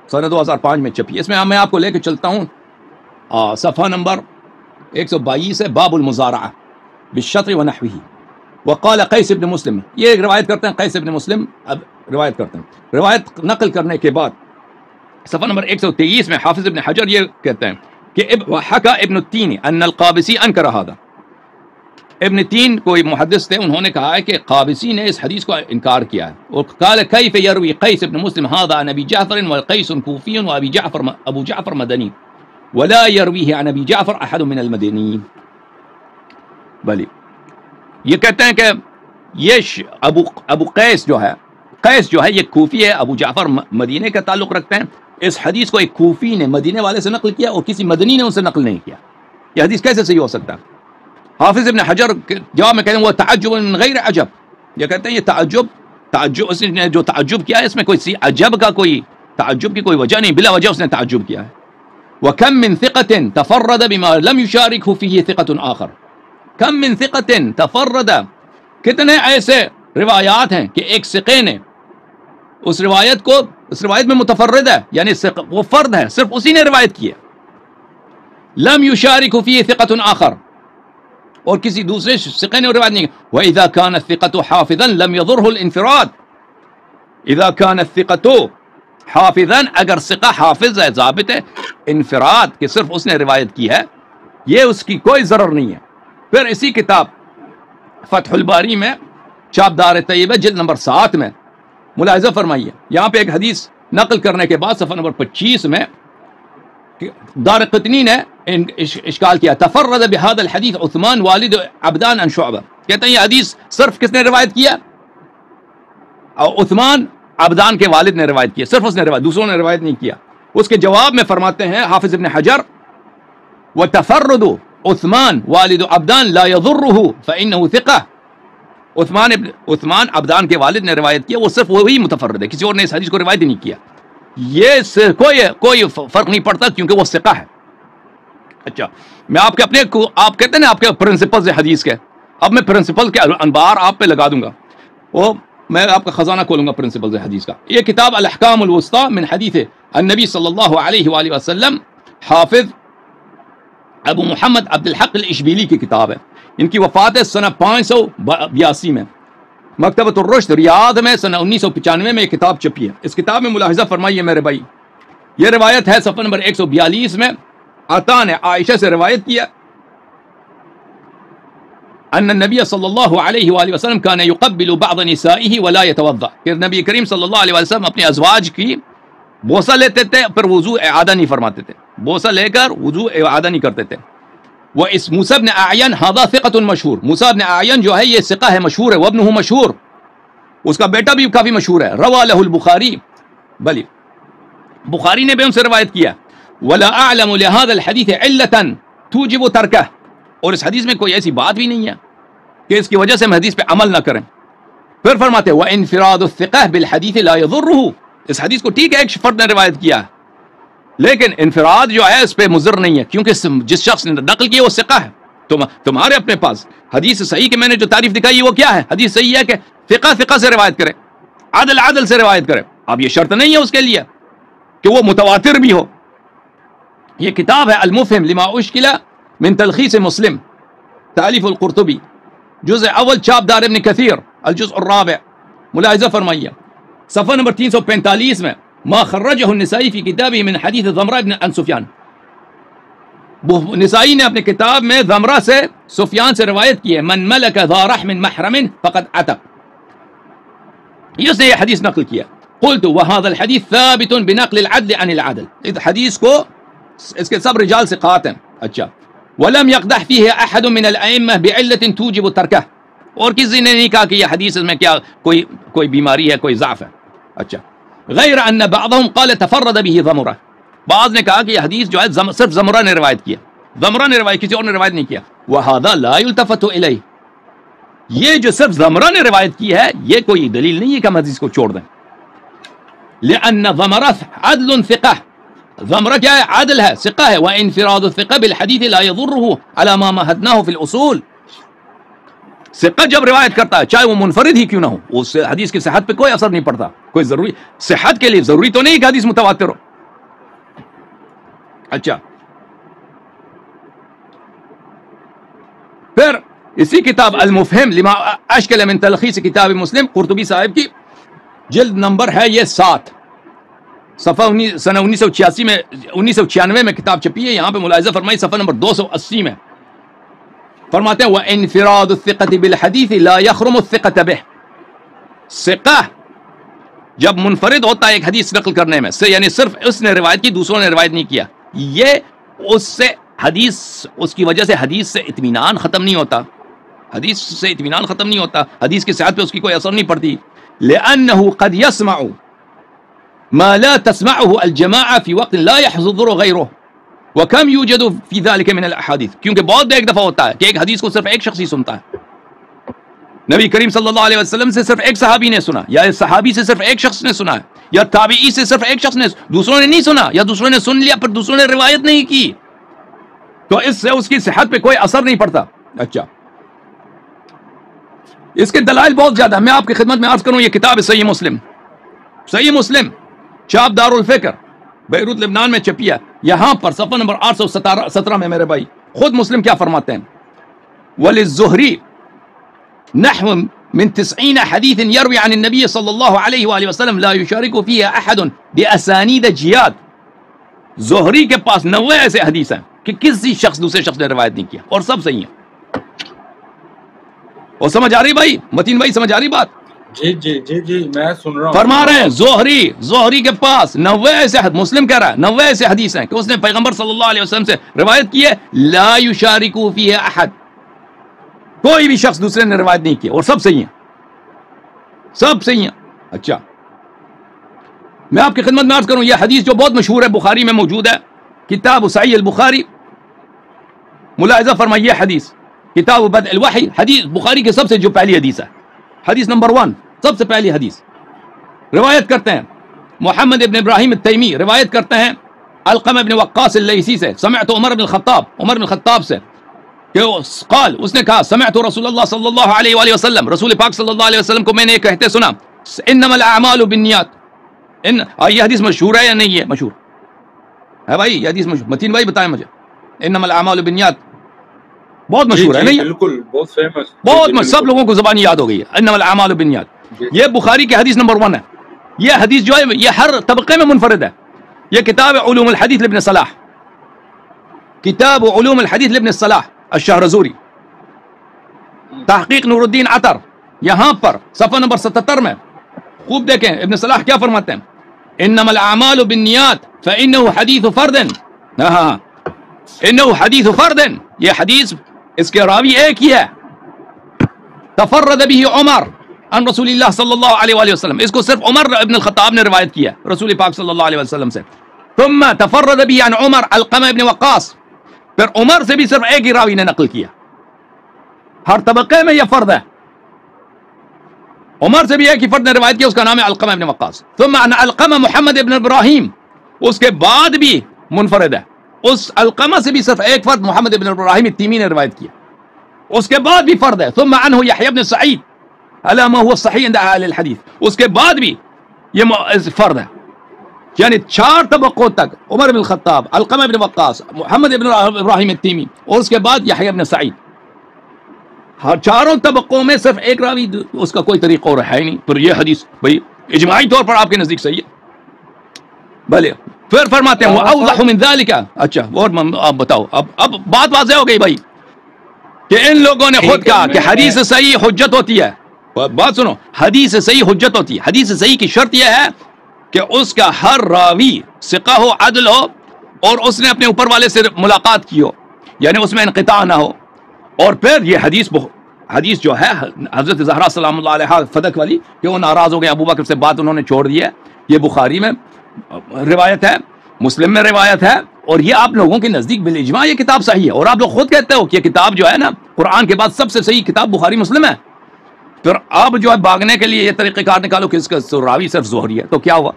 سنہ 2005 میں چھپی۔ اس میں میں آپ کو لے کے چلتا ہوں صفحہ نمبر 122 ہے، باب المزارعہ بالشطر ونحوہ، وقال قیس ابن مسلم۔ یہ ایک روایت کرتے ہیں قیس ابن مسلم، اب روایت کرتے ہیں، روایت نقل کرنے کے بعد صفحہ نمبر 123 میں حافظ ابن حجر یہ کہتے ہیں کہ حکا ابن التین ان القابسی انکر هذا۔ ابن تین کوئی محدث تھے، انہوں نے کہا ہے کہ قابسی نے اس حدیث کو انکار کیا ہے، اور قال کیف یروی قیس ابن مسلم هذا عن ابی جعفر وقیس کوفی ابو جعفر مدنی ولا یرویہ عن ابی جعفر احد من المدنیین۔ بلی یہ کہتے ہیں کہ یہ ابو قیس جو ہے یہ کوفی ہے، ابو جعفر مدینے کا تعلق رکھتے ہیں۔ اس حدیث کو ایک کوفی نے مدینے والے سے نقل کیا اور کسی مدنی نے ان سے نقل نہیں کیا۔ یہ حدیث کیسے صحیح ہو سکتا ہے؟ حافظ ابن حجر جواب میں کہتے ہیں وہ تعجب من غیر عجب، یہ کہتے ہیں یہ تعجب اس نے جو تعجب کیا ہے اس میں کوئی عجب کا کوئی تعجب کی کوئی وجہ نہیں، بلا وجہ اس نے تعجب کیا ہے۔ وَكَم مِّن ثِقَةٍ تَفَرَّدَ بِمَا لَمْ يُشَارِكْهُ فِيهِ ثِقَةٌ آخر۔ کم من ثقة تفرد، کتنے ایسے روایات ہیں کہ ایک ثقے نے اس روایت میں متفرد ہے، یعنی وہ فرد ہے، صرف اسی نے روایت کی ہے۔ لم يشارك فيه ثقة آخر، اور کسی دوسرے ثقے نے روایت نہیں کی۔ وإذا كان الثقة حافظا لم يضره الانفراد، اذا كان الثقة حافظا، اگر ثقہ حافظ ہے، ضابط ہے، انفراد کہ صرف اس نے روایت کی ہے، یہ اس کی کوئی ضرر نہیں ہے۔ پھر اسی کتاب فتح الباری میں چھاپ دار طیبہ جلد نمبر 7 میں ملاحظہ فرمائیے، یہاں پہ ایک حدیث نقل کرنے کے بعد صفحہ نمبر 25 میں دارقطنی نے اشکال کیا، تفرد بهذا الحدیث عثمان والد عبدان عن شعبہ، کہتے ہیں یہ حدیث صرف کس نے روایت کیا؟ اور عثمان عبدان کے والد نے روایت کیا، صرف اس نے روایت، دوسروں نے روایت نہیں کیا۔ اس کے جواب میں فرماتے ہیں حافظ ابن حجر وتفرد عثمان والد عبدان لا يضره فإنه ثقة، عثمان عبدان کے والد نے روایت کیا، وہ صرف وہی متفرد ہے، کسی اور نے اس حدیث کو روایت نہیں کیا، یہ کوئی فرق نہیں پڑتا کیونکہ وہ ثقہ ہے۔ اچھا، میں آپ کہتے ہیں نا آپ کے پرنسپلز حدیث کے، اب میں پرنسپل کے انبار آپ پہ لگا دوں گا، وہ میں آپ کا خزانہ کھولوں گا پرنسپلز حدیث کا۔ یہ کتاب الاحکام الوسطی من حدیث النبی صلی اللہ علیہ وآلہ وسلم، حافظ ابو محمد عبد الحق الاشبیلی کی کتاب ہے، ان کی وفات ہے سنہ 582 میں، مکتبۃ الرشد ریاض میں سنہ 1995 میں یہ کتاب چھپی ہے۔ اس کتاب میں ملاحظہ فرمائیے میرے بھائی، یہ روایت ہے صفحہ نمبر 142 میں، عطا نے عائشہ سے روایت کیا ان النبی صلی اللہ علیہ وآلہ وسلم کان یقبل بعض نسائه ولا يتوضا، کہ نبی کریم صلی اللہ علیہ وسلم اپنے ازواج کی بوسہ لیتے تھے پھر وضو اعادہ نہیں فرماتے تھے، بوسہ لے کر وضو اعادہ نہیں کرتے تھے۔ وہ اس موسیٰ بن اعین ھذا ثقۃ مشہور، موسیٰ بن اعین جو ہے یہ ثقہ ہے، مشہور ہے، وابنہ مشہور، اس کا بیٹا بھی کافی مشہور ہے، روا لہ البخاری، بلی بخاری نے بھی ان سے روایت کیا۔ ولا اعلم لهذا الحديث علة توجب ترکہ، اور اس حدیث میں کوئی ایسی بات بھی نہیں ہے کہ اس کی وجہ سے ہم حدیث پہ عمل نہ کریں۔ پھر فرماتے ہیں وانفراد الثقہ بالحدیث لا يضره، اس حدیث کو ٹھیک ہے ایک فرد نے روایت کیا، لیکن انفراد جو ہے اس پہ مضر نہیں ہے، کیونکہ جس شخص نے نقل کی وہ ثقہ ہے. تمہارے اپنے پاس حدیث صحیح کی میں نے جو تعریف دکھائی وہ کیا ہے؟ حدیث صحیح ہے کہ فقہ سے روایت کرے، عدل سے روایت کرے. اب یہ شرط نہیں ہے اس کے لیے کہ وہ متواتر بھی ہو. یہ کتاب ہے المفہم لما اشکل من تلخیص مسلم، تالیف القرطبی، جزء اول، چاپ دار ابن کثیر، الجزء الرابع. ملاحظہ فرمائیے صفحہ نمبر 345 میں ما خرجہ النسائی فی کتابہ من حدیث ضمرہ بن عن سفیان. نسائی نے اپنے کتاب میں ضمرہ سے سفیان سے روایت کی ہے، من ملک ذا رحم محرم فقد عتق. اس نے یہ حدیث نقل کیا. قلت وهذا الحديث ثابت بنقل العدل عن العدل. اس حدیث کو اس کے سب رجال ثقات ہیں. اچھا. ولم يقدح فيه احد من الائمه بعلة توجب تركه. اور کسی نے نہیں کہا کہ یہ حدیث میں کیا کوئی بیماری ہے، کوئی ضعف ہے. اچھا. غیر ان بعضهم قال تفرد به ضمرہ. بعض نے کہا کہ یہ حدیث جو ہے صرف ضمرہ نے روایت کیا، ضمرہ نے روایت، کسی اور نے روایت نہیں کیا. وهذا لا يلتفت الیہ. یہ جو صرف ضمرہ نے روایت کی ہے یہ کوئی دلیل نہیں ہے کہ ہم حدیث کو چھوڑ دیں. لأن ضمرہ عدل ثقہ. ضمرہ کیا ہے؟ عدل ہے، ثقہ ہے. وانفراد الثقہ بالحدیث لا يضره على ما مهدناه في الاصول. ثقہ جب روایت کرتا ہے چاہے وہ منفرد ہی کیوں نہ ہو، اس حدیث کی صحت پہ کوئی اثر نہیں پڑتا. کوئی ضروری صحت کے لیے ضروری تو نہیں کہ حدیث متواتر ہو. اچھا. پھر اسی کتاب المفہم لما اشکل من تلخیص کتاب مسلم، قرطبی صاحب کی جلد نمبر ہے یہ 7، صفحہ سنہ 1986 میں 1996 میں کتاب چھپی ہے. یہاں پہ ملاحظہ فرمائی صفحہ نمبر 280 میں فرماتے ہیں وَإِنْفِرَادُ الثِّقَةِ بِالْحَدِيثِ لَا يَخْرُمُ الثِّقَةَ بِهِ. ثقہ جب منفرد ہوتا ہے ایک حدیث نقل کرنے میں سے، یعنی صرف اس نے روایت کی دوسروں نے روایت نہیں کیا، یہ اس سے حدیث، اس کی وجہ سے حدیث سے اطمینان ختم نہیں ہوتا، حدیث سے اطمینان ختم نہیں ہوتا، حدیث کی صحت پہ اس کی کوئی اثر نہیں پڑتی. لأنه قد يسمع ما لا تسمعه الجماعة في وقت لا يحضر غيره وكم يوجد في ذلك من الاحاديث. کیونکہ بہت ایک دفعہ ہوتا ہے کہ ایک حدیث کو صرف ایک شخص ہی سنتا ہے. نبی کریم صلی اللہ علیہ وسلم سے صرف ایک صحابی نے سنا، یا صحابی سے صرف ایک شخص نے سنا ہے، یا تابعی سے صرف ایک شخص نے، دوسروں نے نہیں سنا، یا دوسروں نے سن لیا پھر دوسروں نے روایت نہیں کی، تو اس سے اس کی صحت پہ کوئی اثر نہیں پڑتا. اچھا. اس کے دلائل بہت زیادہ، میں آپ کی خدمت میں عرض کروں. یہ کتاب ہے صحیح مسلم، صحیح مسلم، چاپ دار الفکر، بیروت لبنان میں چھپی ہے. یہاں پر صفحہ نمبر 817 میں میرے بھائی خود مسلم کیا فرماتے ہیں؟ وَلِلزُّهْرِي نحو من 90 حدیث یروی عن النبی صلی اللہ علیہ وآلہ وسلم لا یشارک فیہ احد باسانید جیاد. زہری کے پاس 90 ایسے حدیث ہیں کہ کسی شخص دوسرے شخص نے روایت نہیں کیا اور سب صحیح ہیں. اور سمجھ آ رہی بھائی؟ متین بھائی سمجھ آ رہی بات؟ جی جی جی جی میں سن رہا ہوں. فرما رہے ہیں زہری کے پاس 90 ایسے، مسلم کہہ رہا ہے 90 ایسے حدیث ہیں کہ اس نے پیغمبر صلی اللہ علیہ وسلم سے روایت کی ہے، لا یشارک فیہ احد، کوئی بھی شخص دوسرے نے روایت نہیں کی اور سب صحیح ہیں، سب صحیح ہیں. اچھا. میں آپ کی خدمت میں عرض کروں یہ حدیث جو بہت مشہور ہے، بخاری میں موجود ہے، کتاب صحیح البخاری. ملاحظہ فرمائیے یہ حدیث کتاب بدء الوحی، حدیث بخاری کے سب سے جو پہلی حدیث ہے، حدیث نمبر 1، سب سے پہلی حدیث. روایت کرتے ہیں محمد ابن ابراہیم التیمی، روایت کرتے ہیں علقمہ ابن وقاص اللیثی سے، سمعت عمر بن الخطاب سے کہ قال، اس نے کہا سمعت رسول اللہ صلی اللہ علیہ وآلہ وسلم، رسول پاک صلی اللہ علیہ وسلم کو میں نے کہتے سنا، انما الاعمال بالنیات. یہ حدیث مشہور ہے یا نہیں ہے؟ مشہور ہے بھائی، یہ حدیث مشہور. متین بھائی بتائیں مجھے. انما الاعمال بالنیات بہت مشہور ہے، نہیں؟ بالکل، بہت فیمس، بہت سب لوگوں کو زبانی یاد ہو گئی ہے. انما الاعمال بالنیات، یہ بخاری کی حدیث نمبر 1 ہے. یہ حدیث جو ہے یہ ہر طبقے میں منفرد ہے. یہ کتاب علوم الحدیث لابن صلاح، کتاب علوم الحدیث لابن صلاح الشہرزوری، تحقیق نور الدین عطر. یہاں پر صفحہ نمبر 77 میں خوب دیکھیں ابن صلاح کیا فرماتے ہیں، انما الاعمال بالنیات فانه حدیث فرد. انه حدیث فرد، یہ حدیث اس کے راوی ایک ہی ہے. تفرد به عمر عن رسول اللہ صلی اللہ علیہ وآلہ وسلم، اس کو صرف عمر ابن الخطاب نے روایت کیا رسول پاک صلی اللہ علیہ وسلم سے. ثم تفرد به عن عمر علقمہ ابن وقاص، پھر عمر سے بھی صرف ایک ہی راوی نے نقل کیا. ہر طبقے میں یہ فرد ہے، عمر سے بھی ایک ہی فرد نے روایت کیا، اس کا نام ہے علقمہ ابن وقاص. ثم عن علقمہ محمد ابن ابراہیم، اس کے بعد بھی منفرد ہے. اس علقمہ سے بھی صرف ایک فرد محمد ابن ابراہیم التیمی نے روایت کیا, اس کے بعد بھی فرد ہے. ثم عنہ یحییٰ بن سعید علی ما هو الصحیح عند اہل الحدیث, اس کے بعد بھی یہ فرد ہے. یعنی 4 طبقوں تک عمر بن الخطاب, علقمہ بن وقاص, محمد ابن ابراہیم التیمی اور اس کے بعد یحییٰ بن سعید. ہر 4 طبقوں میں صرف ایک راوی, اس کا کوئی طریقہ اور ہے نہیں. پھر یہ حدیث بھائی اجماعی طور پر آپ کے نزدیک صحیح ہے. بھلے پھر فرماتے ہیں وَأَوْضَحُ مِن ذَلِكَ. اچھا اور آپ بتاؤ, اب بات واضح ہو گئی بھائی کہ ان لوگوں نے خود کہا کہ حدیث صحیح حجت ہوتی ہے. بات سنو, حدیث صحیح حجت ہوتی ہے. حدیث صحیح کی شرط یہ ہے کہ اس کا ہر راوی ثقہ ہو, عدل ہو, اور اس نے اپنے اوپر والے سے ملاقات کی ہو, یعنی اس میں انقطاع نہ ہو. اور پھر یہ حدیث جو ہے حضرت زہرا سلام اللہ علیہا فدق والی کہ وہ ناراض ہو گئے, ابو بکر سے بات انہوں نے چھوڑ دی ہے, یہ بخاری میں روایت ہے, مسلم میں روایت ہے, اور یہ آپ لوگوں کے نزدیک بالاجماع یہ کتاب صحیح ہے. اور آپ لوگ خود کہتے ہو کہ یہ کتاب جو ہے نا قرآن کے بعد سب سے صحیح کتاب بخاری مسلم ہے. پھر اب جو ہے بھاگنے کے لیے یہ طریقہ کار نکالو کہ اس کا راوی صرف زہری ہے, تو کیا ہوا؟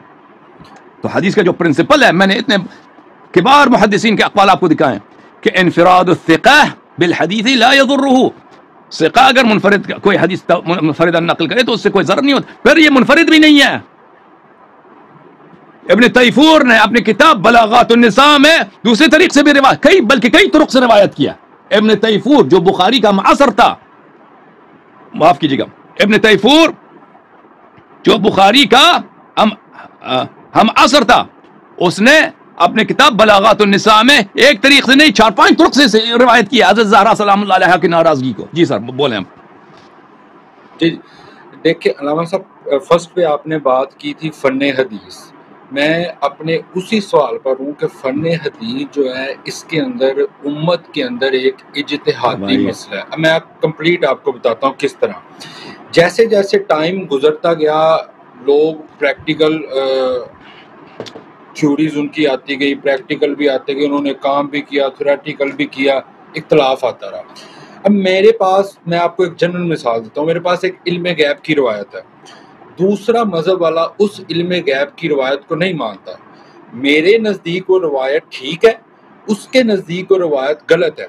تو حدیث کا جو پرنسپل ہے, میں نے اتنے کبار محدثین کے اقوال آپ کو دکھائے کہ انفراد الثقہ بالحدیث لا یضرہ. ثقہ اگر منفرد کوئی حدیث منفرد نقل کرے تو اس سے کوئی ضرر نہیں ہوتا. پھر یہ منفرد بھی نہیں ہے. ابن تیفور نے اپنی کتاب بلاغات النساء میں دوسرے طریق سے بھی روایت بلکہ کئی طرق سے روایت کیا. ابن تیفور جو بخاری کا معاصر تھا, معاف کیجیے گا, ابن تیفور جو بخاری کا ہم عصر تھا, اس نے اپنے کتاب بلاغات النساء میں ایک طریق سے نہیں 4-5 طرق سے روایت کی حضرت زہرا سلام اللہ علیہا کی ناراضگی کو. جی سر بولیں. جی دیکھیں علامہ صاحب, فرسٹ پہ آپ نے بات کی تھی فن حدیث. میں اپنے اسی سوال پر ہوں کہ فن حدیث جو ہے اس کے اندر امت کے اندر ایک اجتہادی مسئلہ ہے. میں کمپلیٹ آپ کو بتاتا ہوں کس طرح. جیسے جیسے ٹائم گزرتا گیا, لوگ پریکٹیکل تھیوریز ان کی آتی گئی, پریکٹیکل بھی آتے گئے, انہوں نے کام بھی کیا, تھیوریٹیکل بھی کیا, اختلاف آتا رہا. اب میرے پاس, میں آپ کو ایک جنرل مثال دیتا ہوں, میرے پاس ایک علم غیب کی روایت ہے, دوسرا مذہب والا اس علم غیب کی روایت کو نہیں مانتا. میرے نزدیک وہ روایت ٹھیک ہے, اس کے نزدیک وہ روایت غلط ہے.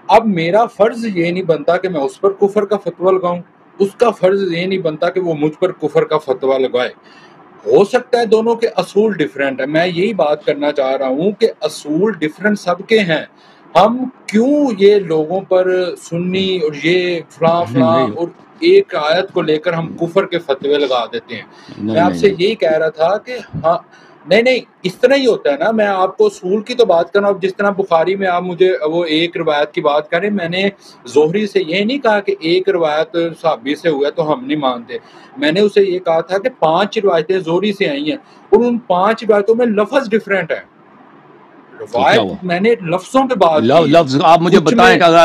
اب میرا فرض یہ نہیں بنتا کہ میں اس پر کفر کا فتویٰ لگاؤں, اس کا فرض یہ نہیں بنتا کہ وہ مجھ پر کفر کا فتویٰ لگائے. ہو سکتا ہے دونوں کے اصول ڈیفرنٹ ہیں. میں یہی بات کرنا چاہ رہا ہوں کہ اصول ڈیفرنٹ سب کے ہیں. ہم کیوں یہ لوگوں پر سنی اور یہ فلاں فلاں اور ایک آیت کو لے کر ہم کفر کے فتوے لگا دیتے ہیں. میں آپ سے یہی کہہ رہا تھا کہ ہاں نہیں اس طرح ہی ہوتا ہے نا. میں آپ کو اصول کی تو بات کر رہا ہوں. جس طرح بخاری میں آپ مجھے وہ ایک روایت کی بات کریں, میں نے زہری سے یہ نہیں کہا کہ ایک روایت صحابی سے ہوا تو ہم نہیں مانتے. میں نے اسے یہ کہا تھا کہ 5 روایتیں زہری سے آئی ہیں اور ان 5 روایتوں میں لفظ ڈفرینٹ ہے. روایت میں نے لفظوں کے بعد لفظ آپ مجھے بتائیں کہ اگر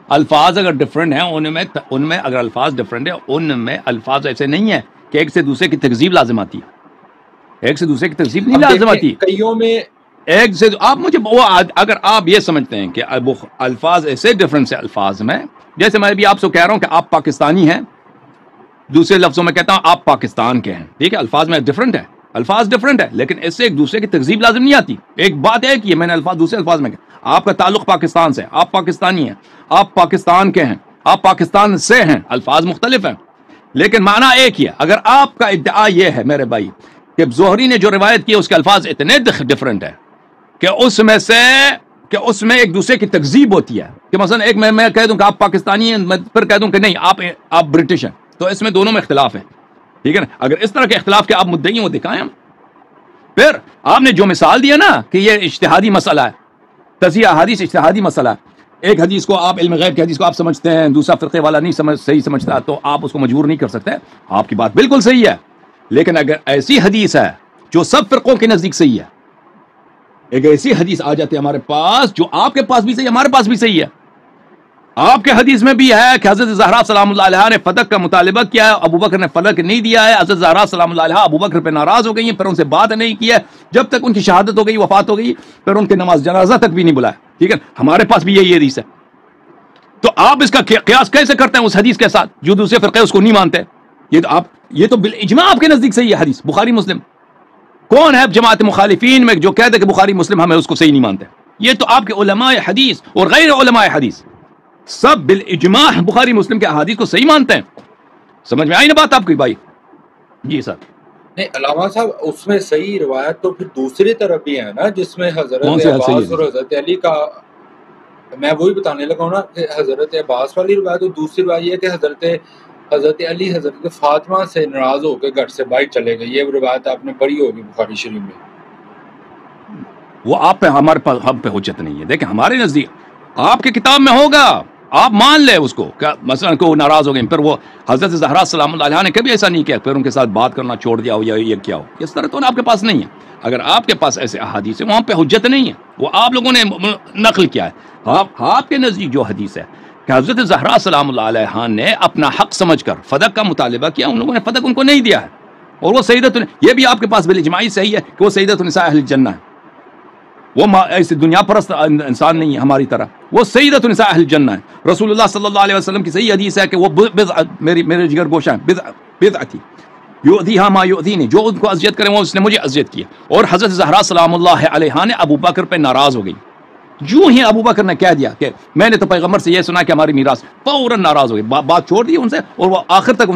الفاظ اگر ڈفرینٹ ہیں ان میں اگر الفاظ ڈفرینٹ ہیں ان میں الفاظ ایسے نہیں ہیں کہ ایک سے دوسرے کی تکذیب لازم آتی ہے. ایک سے دوسرے کی تکذیب نہیں لازم آتی. کئیوں میں ایک سے آپ مجھے اگر آپ یہ سمجھتے ہیں کہ الفاظ ایسے ڈفرینس ہے الفاظ میں, جیسے میں بھی آپ سے کہہ رہا ہوں کہ آپ پاکستانی ہیں, دوسرے لفظوں میں کہتا ہوں آپ پاکستان کے ہیں, ٹھیک ہے, الفاظ میں ڈفرینٹ ہے, الفاظ ڈفرینٹ ہے, لیکن اس سے ایک دوسرے کی تکذیب لازم نہیں آتی. ایک بات ہے کہ میں نے الفاظ دوسرے الفاظ میں کہا, آپ کا تعلق پاکستان سے, آپ پاکستانی ہیں, آپ پاکستان کے ہیں, آپ پاکستان سے ہیں, الفاظ مختلف ہیں لیکن معنی ایک ہی ہے. اگر آپ کا ادعا یہ ہے میرے بھائی کہ زہری نے جو روایت کی ہے اس کے الفاظ اتنے ڈفرینٹ ہیں کہ اس میں ایک دوسرے کی تکذیب ہوتی ہے, کہ مثلا ایک میں کہہ دوں کہ آپ پاکستانی ہیں, میں پھر کہہ دوں کہ نہیں آپ برٹش ہیں, تو اس میں دونوں میں اختلاف ہے, ٹھیک ہے نا. اگر اس طرح کے اختلاف کے آپ مدعی وہ دکھائیں. پھر آپ نے جو مثال دیا نا کہ یہ اجتہادی مسئلہ ہے, تزیہ حدیث اجتہادی مسئلہ ہے, ایک حدیث کو آپ علم غیب کی حدیث کو آپ سمجھتے ہیں, دوسرا فرقے والا نہیں صحیح سمجھتا, تو آپ اس کو مجبور نہیں کر سکتے. آپ کی بات بالکل صحیح ہے, لیکن اگر ایسی حدیث ہے جو سب فرقوں کے نزدیک صحیح ہے, ایک ایسی حدیث آ جاتی ہے ہمارے پاس جو آپ کے پاس بھی صحیح ہے, ہمارے پاس بھی صحیح ہے. آپ کے حدیث میں بھی ہے کہ حضرت زہرا سلام اللہ علیہا نے فدق کا مطالبہ کیا ہے, ابو بکر نے فدق نہیں دیا ہے. حضرت زہرا سلام اللہ علیہا ابو بکر پہ ناراض ہو گئی ہیں, پھر ان سے بات نہیں کی ہے جب تک ان کی شہادت ہو گئی, وفات ہو گئی, پھر ان کے نماز جنازہ تک بھی نہیں بلایا, ٹھیک ہے. ہمارے پاس بھی یہی حدیث ہے. تو آپ اس کا قیاس کیسے کرتے ہیں اس حدیث کے ساتھ جو دوسرے فرقے اس کو نہیں مانتے؟ یہ تو بالاجماع آپ کے نزدیک صحیح ہے حدیث, بخاری مسلم. کون ہے جماعت مخالفین میں جو کہتے کہ بخاری مسلم ہمیں اس کو صحیح نہیں مانتے؟ یہ تو آپ کے علماء حدیث اور غیر علماء حدیث سب بالاجماع بخاری مسلم کے احادیث کو صحیح مانتے ہیں. سمجھ میں آئی نا بات آپ کی بھائی؟ جی سر. نہیں علامہ صاحب، اس میں صحیح روایت تو پھر دوسری طرف بھی ہے نا، جس میں حضرت کون سی عباس صحیح اور ہے؟ حضرت علی کا، میں وہی بتانے لگا ہوں نا کہ حضرت عباس والی روایت، اور دوسری روایت یہ ہے کہ حضرت علی حضرت فاطمہ سے ناراض ہو کے گھر سے باہر چلے گئے. یہ روایت آپ نے پڑھی ہوگی بخاری شریف میں. وہ آپ پہ ہمارے پاس ہم پہ حجت نہیں ہے. دیکھیں ہمارے نزدیک آپ کی کتاب میں ہوگا، آپ مان لیں اس کو کہ مثلا کو ناراض ہو گئے، پھر وہ حضرت زہرا سلام اللہ علیہ نے کبھی ایسا نہیں کیا پھر ان کے ساتھ بات کرنا چھوڑ دیا ہو یا یہ کیا ہو. اس طرح تو آپ کے پاس نہیں ہے. اگر آپ کے پاس ایسے احادیث ہیں وہاں پہ حجت نہیں ہے، وہ آپ لوگوں نے نقل کیا ہے. آپ کے نزدیک جو حدیث ہے کہ حضرت زہرا سلام اللہ علیہ نے اپنا حق سمجھ کر فدق کا مطالبہ کیا، ان لوگوں نے فدق ان کو نہیں دیا ہے، اور وہ سیدۃ، یہ بھی آپ کے پاس بالاجماعی صحیح ہے کہ وہ سیدۃ النساء اہل الجنہ ہے. وہ ایسے دنیا پرست انسان نہیں ہے ہماری طرح، وہ سیدۃ النساء اہل الجنہ ہے. رسول اللہ صلی اللہ علیہ وسلم کی صحیح حدیث ہے کہ وہ میرے جگر گوشہ ہیں، بدعتی یؤذیہا ما یؤذینی، جو ان کو اذیت کرے وہ اس نے مجھے اذیت کیا. اور حضرت زہرا سلام اللہ علیہ نے ابو بکر پہ ناراض ہو گئی. جو ہی ابو بکر نے کہہ دیا کہ میں نے تو پیغمبر سے یہ سنا کہ ہماری میراث، فوراً ناراض ہو گئی، بات چھوڑ دی ان سے، اور وہ آخر تک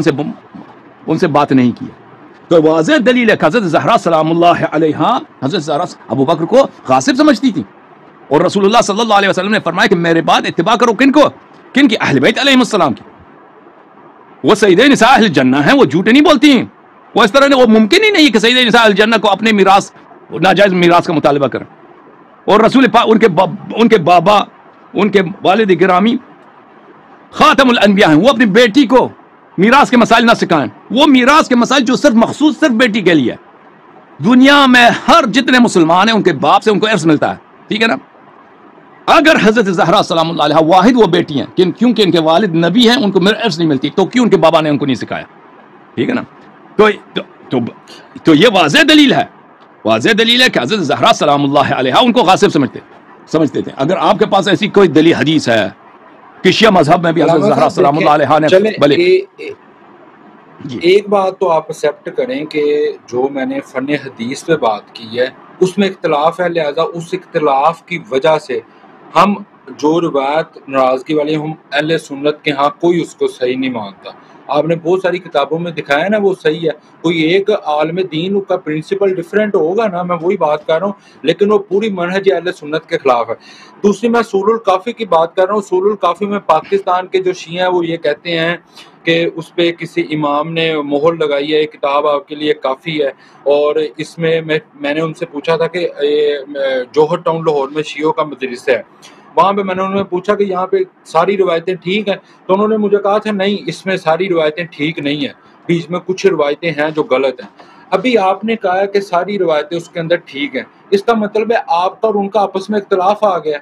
ان سے بات نہیں کی. تو واضح دلیل ہے کہ حضرت زہرا سلام اللہ علیہ، حضرت زہرا ابو بکر کو غاصب سمجھتی تھی، اور رسول اللہ صلی اللہ علیہ وسلم نے فرمایا کہ میرے بعد اتباع کرو کن کی؟ اہل بیت علیہ السلام کی. وہ سیدہ نساء اہل جنہ ہیں، وہ جھوٹ نہیں بولتی ہیں. وہ اس طرح وہ ممکن ہی نہیں کہ سیدہ نساء اہل جنہ کو اپنے میراث، ناجائز میراث کا مطالبہ کریں. اور رسول پاک ان کے بابا، ان کے والد گرامی خاتم الانبیاء ہیں، وہ اپنی بیٹی کو میراث کے مسائل نہ سکھائیں. وہ میراث کے مسائل جو صرف بیٹی کے لیے. دنیا میں ہر جتنے مسلمان ہیں ان کے باپ سے ان کو ارث ملتا ہے، ٹھیک ہے نا. اگر حضرت زہرا سلام اللہ علیہ واحد وہ بیٹی ہیں کیونکہ ان کے والد نبی ہیں، ان کو ارث نہیں ملتی، تو کیوں ان کے بابا نے ان کو نہیں سکھایا؟ ٹھیک ہے نا. تو یہ واضح دلیل ہے کہ حضرت زہرا سلام اللہ علیہ ان کو غاصب سمجھتے تھے. اگر آپ کے پاس ایسی کوئی دلیل حدیث ہے کہ شیعہ مذہب میں بھی حضرت زہرا سلام اللہ علیہ نے بلے ایک بات تو آپ ایکسیپٹ کریں کہ جو میں نے فن حدیث پہ بات کی ہے اس میں اختلاف ہے، لہذا اس اختلاف کی وجہ سے ہم جو روایت ناراضگی والی، ہم اہل سنت کے ہاں کوئی اس کو صحیح نہیں مانتا. آپ نے بہت ساری کتابوں میں دکھایا نا وہ صحیح ہے. کوئی ایک عالم دین کا پرنسپل ڈیفرنٹ ہوگا نا، میں وہی بات کر رہا ہوں، لیکن وہ پوری منہج اہل سنت کے خلاف ہے. دوسری میں اصول الکافی کی بات کر رہا ہوں. اصول الکافی میں پاکستان کے جو شیعہ ہیں وہ یہ کہتے ہیں کہ اس پہ کسی امام نے مہر لگائی ہے، کتاب آپ کے لیے کافی ہے. اور اس میں میں نے ان سے پوچھا تھا کہ جوہر ٹاؤن لاہور میں شیعوں کا مدرسہ ہے، وہاں پہ میں نے انہوں نے پوچھا کہ یہاں پہ ساری روایتیں ٹھیک ہیں، تو انہوں نے مجھے کہا تھا نہیں، اس میں ساری روایتیں ٹھیک نہیں ہیں، بیچ میں کچھ روایتیں ہیں جو غلط ہیں. ابھی آپ نے کہا کہ ساری روایتیں اس کے اندر ٹھیک ہیں، اس کا مطلب ہے آپ کا اور ان کا آپس میں اختلاف آ گیا،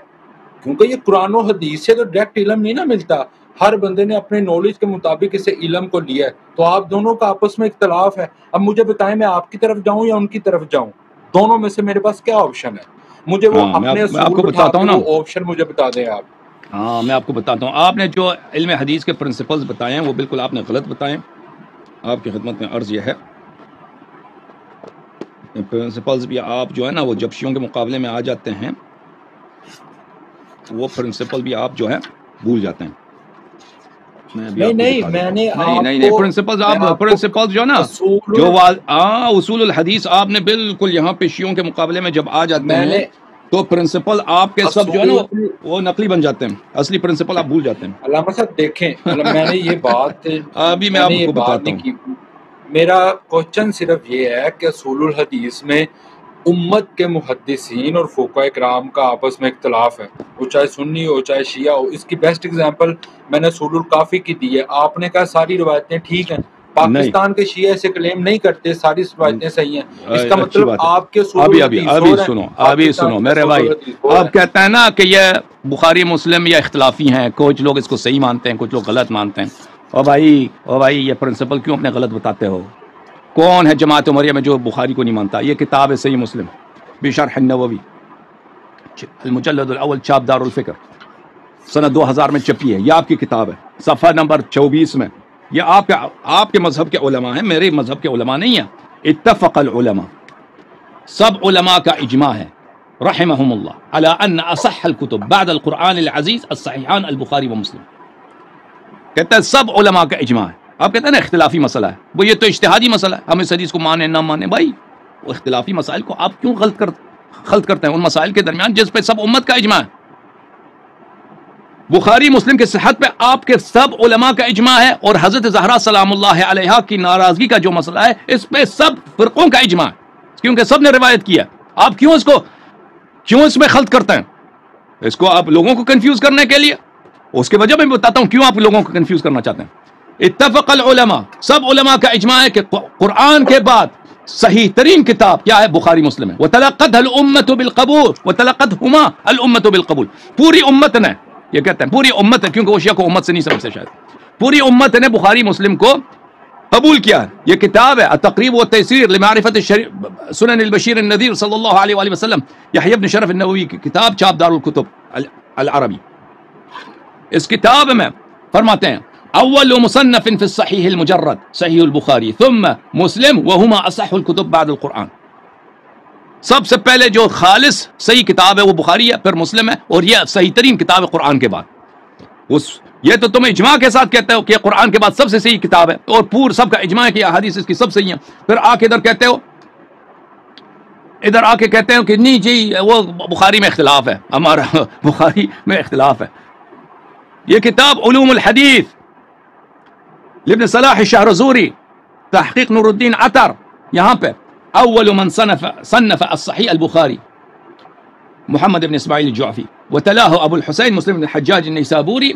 کیونکہ یہ قرآن و حدیث سے تو ڈائریکٹ علم نہیں نہ ملتا. ہر بندے نے اپنے نالج کے مطابق اسے علم کو لیا ہے، تو آپ دونوں کا آپس میں اختلاف ہے. اب مجھے بتائیں میں آپ کی طرف جاؤں یا ان کی طرف جاؤں؟ دونوں میں سے میرے پاس کیا آپشن ہے؟ مجھے وہ اپنے آپ کو بتاتا ہوں نا، وہ آپشن مجھے بتا دیں آپ. ہاں میں آپ کو بتاتا ہوں. آپ نے جو علم حدیث کے پرنسپلز بتائے ہیں وہ بالکل آپ نے غلط بتائے ہیں. آپ کی خدمت میں عرض یہ ہے، پرنسپلز بھی آپ جو ہے نا وہ جب شیعوں کے مقابلے میں آ جاتے ہیں وہ پرنسپل بھی آپ جو ہے بھول جاتے ہیں. نہیں پرنسپل جو نا جو اصول الحدیث آپ نے بالکل یہاں پہ شیعوں کے مقابلے میں جب آ جاتے ہیں تو پرنسپل آپ کے سب جو ہے نا وہ نقلی بن جاتے ہیں، اصلی پرنسپل آپ بھول جاتے ہیں. علامہ صاحب دیکھیں، میں نے یہ بات ابھی میں آپ کو بتاتا ہوں. میرا کوشچن صرف یہ ہے کہ اصول الحدیث میں امت کے محدثین اور فقہاء کرام کا آپس میں اختلاف ہے، وہ چاہے سنی ہو چاہے شیعہ ہو. اس کی بیسٹ ایگزامپل میں نے اصول الکافی کی دی ہے. آپ نے کہا ساری روایتیں ٹھیک ہیں، پاکستان کے شیعہ سے کلیم نہیں کرتے ساری روایتیں صحیح ہیں. اس کا مطلب آپ کے ابھی سنو میرے بھائی، آپ کہتے ہیں نا کہ یہ بخاری مسلم یا اختلافی ہیں، کچھ لوگ اس کو صحیح مانتے ہیں کچھ لوگ غلط مانتے ہیں. او بھائی یہ پرنسپل کیوں اپنے غلط بتاتے ہو؟ کون ہے جماعت عمریہ میں جو بخاری کو نہیں مانتا؟ یہ کتاب ہے صحیح مسلم بشرح النووی، المجلد الاول، چھاپ دار الفکر، سنہ 2000 میں چھپی ہے. یہ آپ کی کتاب ہے، صفحہ نمبر 24 میں. یہ آپ کے مذہب کے علماء ہیں، میرے مذہب کے علماء نہیں ہیں. اتفق العلماء سب علماء کا اجماع ہے رحمهم اللہ علی ان اصح الکتب بعد القرآن العزیز الصحیحان البخاری و مسلم. کہتا ہے سب علماء کا اجماع ہے. آپ کہتے ہیں نا اختلافی مسئلہ ہے، وہ یہ تو اجتہادی مسئلہ ہے، ہم اس حدیث کو مانیں نہ مانیں. بھائی وہ اختلافی مسائل کو آپ کیوں خلط کرتے ہیں ان مسائل کے درمیان جس پہ سب امت کا اجماع ہے؟ بخاری مسلم کی صحت پہ آپ کے سب علماء کا اجماع ہے، اور حضرت زہرا سلام اللہ علیہا کی ناراضگی کا جو مسئلہ ہے اس پہ سب فرقوں کا اجماع ہے، کیونکہ سب نے روایت کیا. آپ کیوں اس میں خلط کرتے ہیں؟ اس کو آپ لوگوں کو کنفیوز کرنے کے لیے. اس کی وجہ میں بتاتا ہوں کیوں آپ لوگوں کو کنفیوز کرنا چاہتے ہیں. اتفق العلماء، سب علماء کا اجماع ہے کہ قرآن کے بعد صحیح ترین کتاب کیا ہے؟ بخاری مسلم ہے. وتلقتها الامه بالقبول وتلقتهما الامه بالقبول. پوری امت نے، یہ کہتے ہیں پوری امت ہے، کیونکہ وہ شیعہ کو امت سے نہیں سمجھتے شاید، پوری امت نے بخاری مسلم کو قبول کیا ہے. یہ کتاب ہے التقریب والتیسیر لمعرفت سنن البشیر النذیر صلی اللہ علیہ وآلہ وسلم، یحیی بن شرف النووی کی کتاب، چاپ دار الکتب العربی. اس کتاب میں فرماتے ہیں اول مصنف فی الصحیح المجرد صحیح البخاری ثم مسلم وہما اصح الکتب بعد القرآن. سب سے پہلے جو خالص صحیح کتاب ہے وہ بخاری ہے، پھر مسلم ہے، اور یہ صحیح ترین کتاب ہے قرآن کے بعد. یہ تو تم اجماع کے ساتھ کہتے ہو کہ قرآن کے بعد سب سے صحیح کتاب ہے، اور پور سب کا اجماع ہے کہ احادیث اس کی سب صحیح ہیں. پھر آ کے ادھر کہتے ہو کہ نہیں جی وہ بخاری میں اختلاف ہے، ہمارا بخاری میں اختلاف ہے. یہ کتاب علوم الحدیث لابن صلاح الشہرزوری، تحقیق نور الدین عطر، یہاں پہ اول من صنف الصحیح البخاری محمد بن اسماعیل الجعفی وتلاه ابو الحسین مسلم بن الحجاج النیسابوری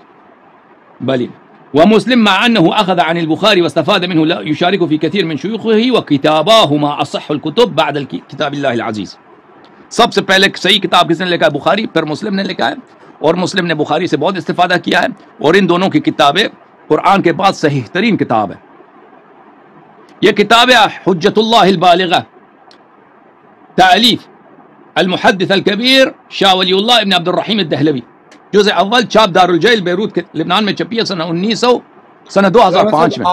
بلی ومسلم مع انه اخذ عن البخاري واستفاد منه لا يشارك في كثير من شيوخه وكتاباهما اصح الكتب بعد كتاب الله العزيز. سب سے پہلے صحیح کتاب کس نے لکھا ہے؟ بخاری، پھر مسلم نے لکھا ہے، اور مسلم نے بخاری سے بہت استفادہ کیا ہے، اور ان دونوں کی کتابیں قرآن کے بعد صحیح ترین کتاب ہے. یہ کتاب ہے حجت اللہ البالغہ، تالیف المحدث الکبیر شاہ ولی اللہ ابن عبد الرحیم الدہلوی، جزء اول، چاپ دار الجیل بیروت لبنان میں چھپی ہے سنہ 2005 میں.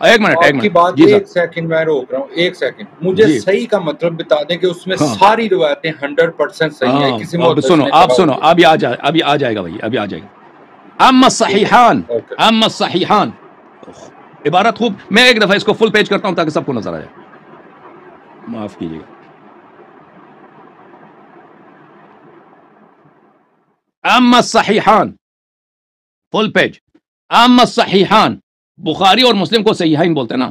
ایک منٹ ایک سیکنڈ میں روک رہا ہوں، ایک سیکنڈ. مجھے صحیح کا مطلب بتا دیں کہ اس میں ساری روایتیں 100% صحیح ہیں. کسی سنو ابھی آ جائے گا بھائی، ابھی آ جائے گا. اما الصحیحان عبارت خوب، میں ایک دفعہ اس کو فل پیج کرتا ہوں تاکہ سب کو نظر آ جائے. معاف کیجیے گا. اما الصحیحان فل پیج. اما الصحیحان، بخاری اور مسلم کو صحیحین بولتے ہیں نا.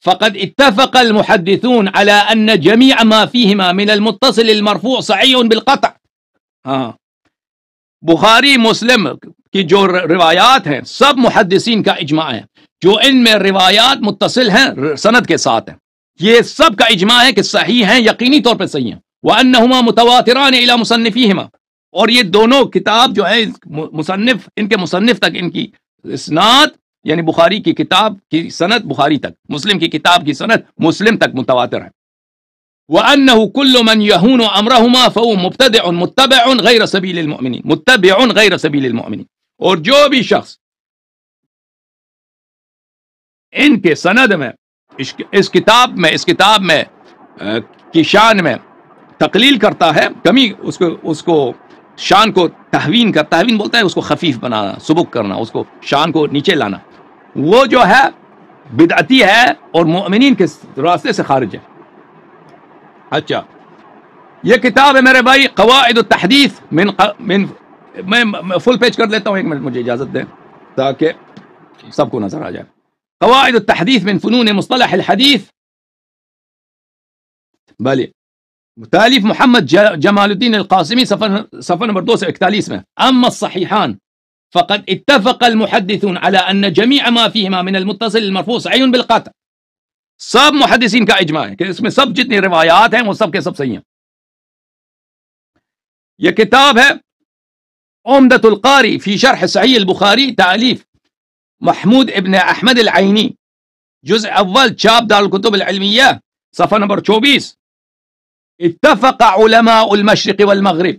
فقد اتفق المحدثون على ان جميع ما فيهما من المتصل المرفوع صحیح بالقطع. ہاں، بخاری مسلم کی جو روایات ہیں سب محدثین کا اجماع ہے، جو ان میں روایات متصل ہیں سند کے ساتھ ہیں، یہ سب کا اجماع ہے کہ صحیح ہیں، یقینی طور پہ صحیح ہیں. وانهما متواتران الى مصنفيهما، اور یہ دونوں کتاب جو ہے مصنف، ان کے مصنف تک ان کی اسناد، یعنی بخاری کی کتاب کی سند بخاری تک، مسلم کی کتاب کی سند مسلم تک متواتر ہے. وَأَنَّهُ كُلُّ مَنْ يَهُونُ أَمْرَهُمَا فَهُوَ مُبْتَدِعٌ مُتَّبِعٌ غَيْرَ سَبِيلِ الْمُؤْمِنِينَ، مُتَّبِعٌ غَيْرَ سَبِيلِ الْمُؤْمِنِينَ. اور جو بھی شخص ان کے سند میں اس کتاب میں کی شان میں تقلیل کرتا ہے، کمی اس کو شان کو تہوین بولتا ہے، اس کو خفیف بنانا، سبک کرنا، اس کو شان کو نیچے لانا، وہ جو ہے بدعتی ہے اور مؤمنین کے راستے سے خارج ہے. اچھا، یہ کتاب ہے میرے بھائی قواعد التحدیث میں فل پیج کر دیتا ہوں، ایک منٹ مجھے اجازت دیں تاکہ سب کو نظر آ جائے. قواعد التحدیث من فنون مصطلح الحدیث، بھلے تالیف محمد جمال الدین القاسمی، صفحہ نمبر 241 میں. اما الصحیحان فقد اتفق المحدثون على ان جميع ما فيهما من المتصل المرفوع صحیح بالقطع. سب محدثین کا اجماع ہے کہ اس میں سب جتنی روایات ہیں وہ سب کے سب صحیح ہیں. یہ کتاب ہے عمدۃ القاری فی شرح صحیح البخاری، تالیف محمود ابن احمد العینی، جزء اول، چاپ دار الکتب العلمیہ، صفحہ نمبر 24. اتفق علماء المشرق والمغرب،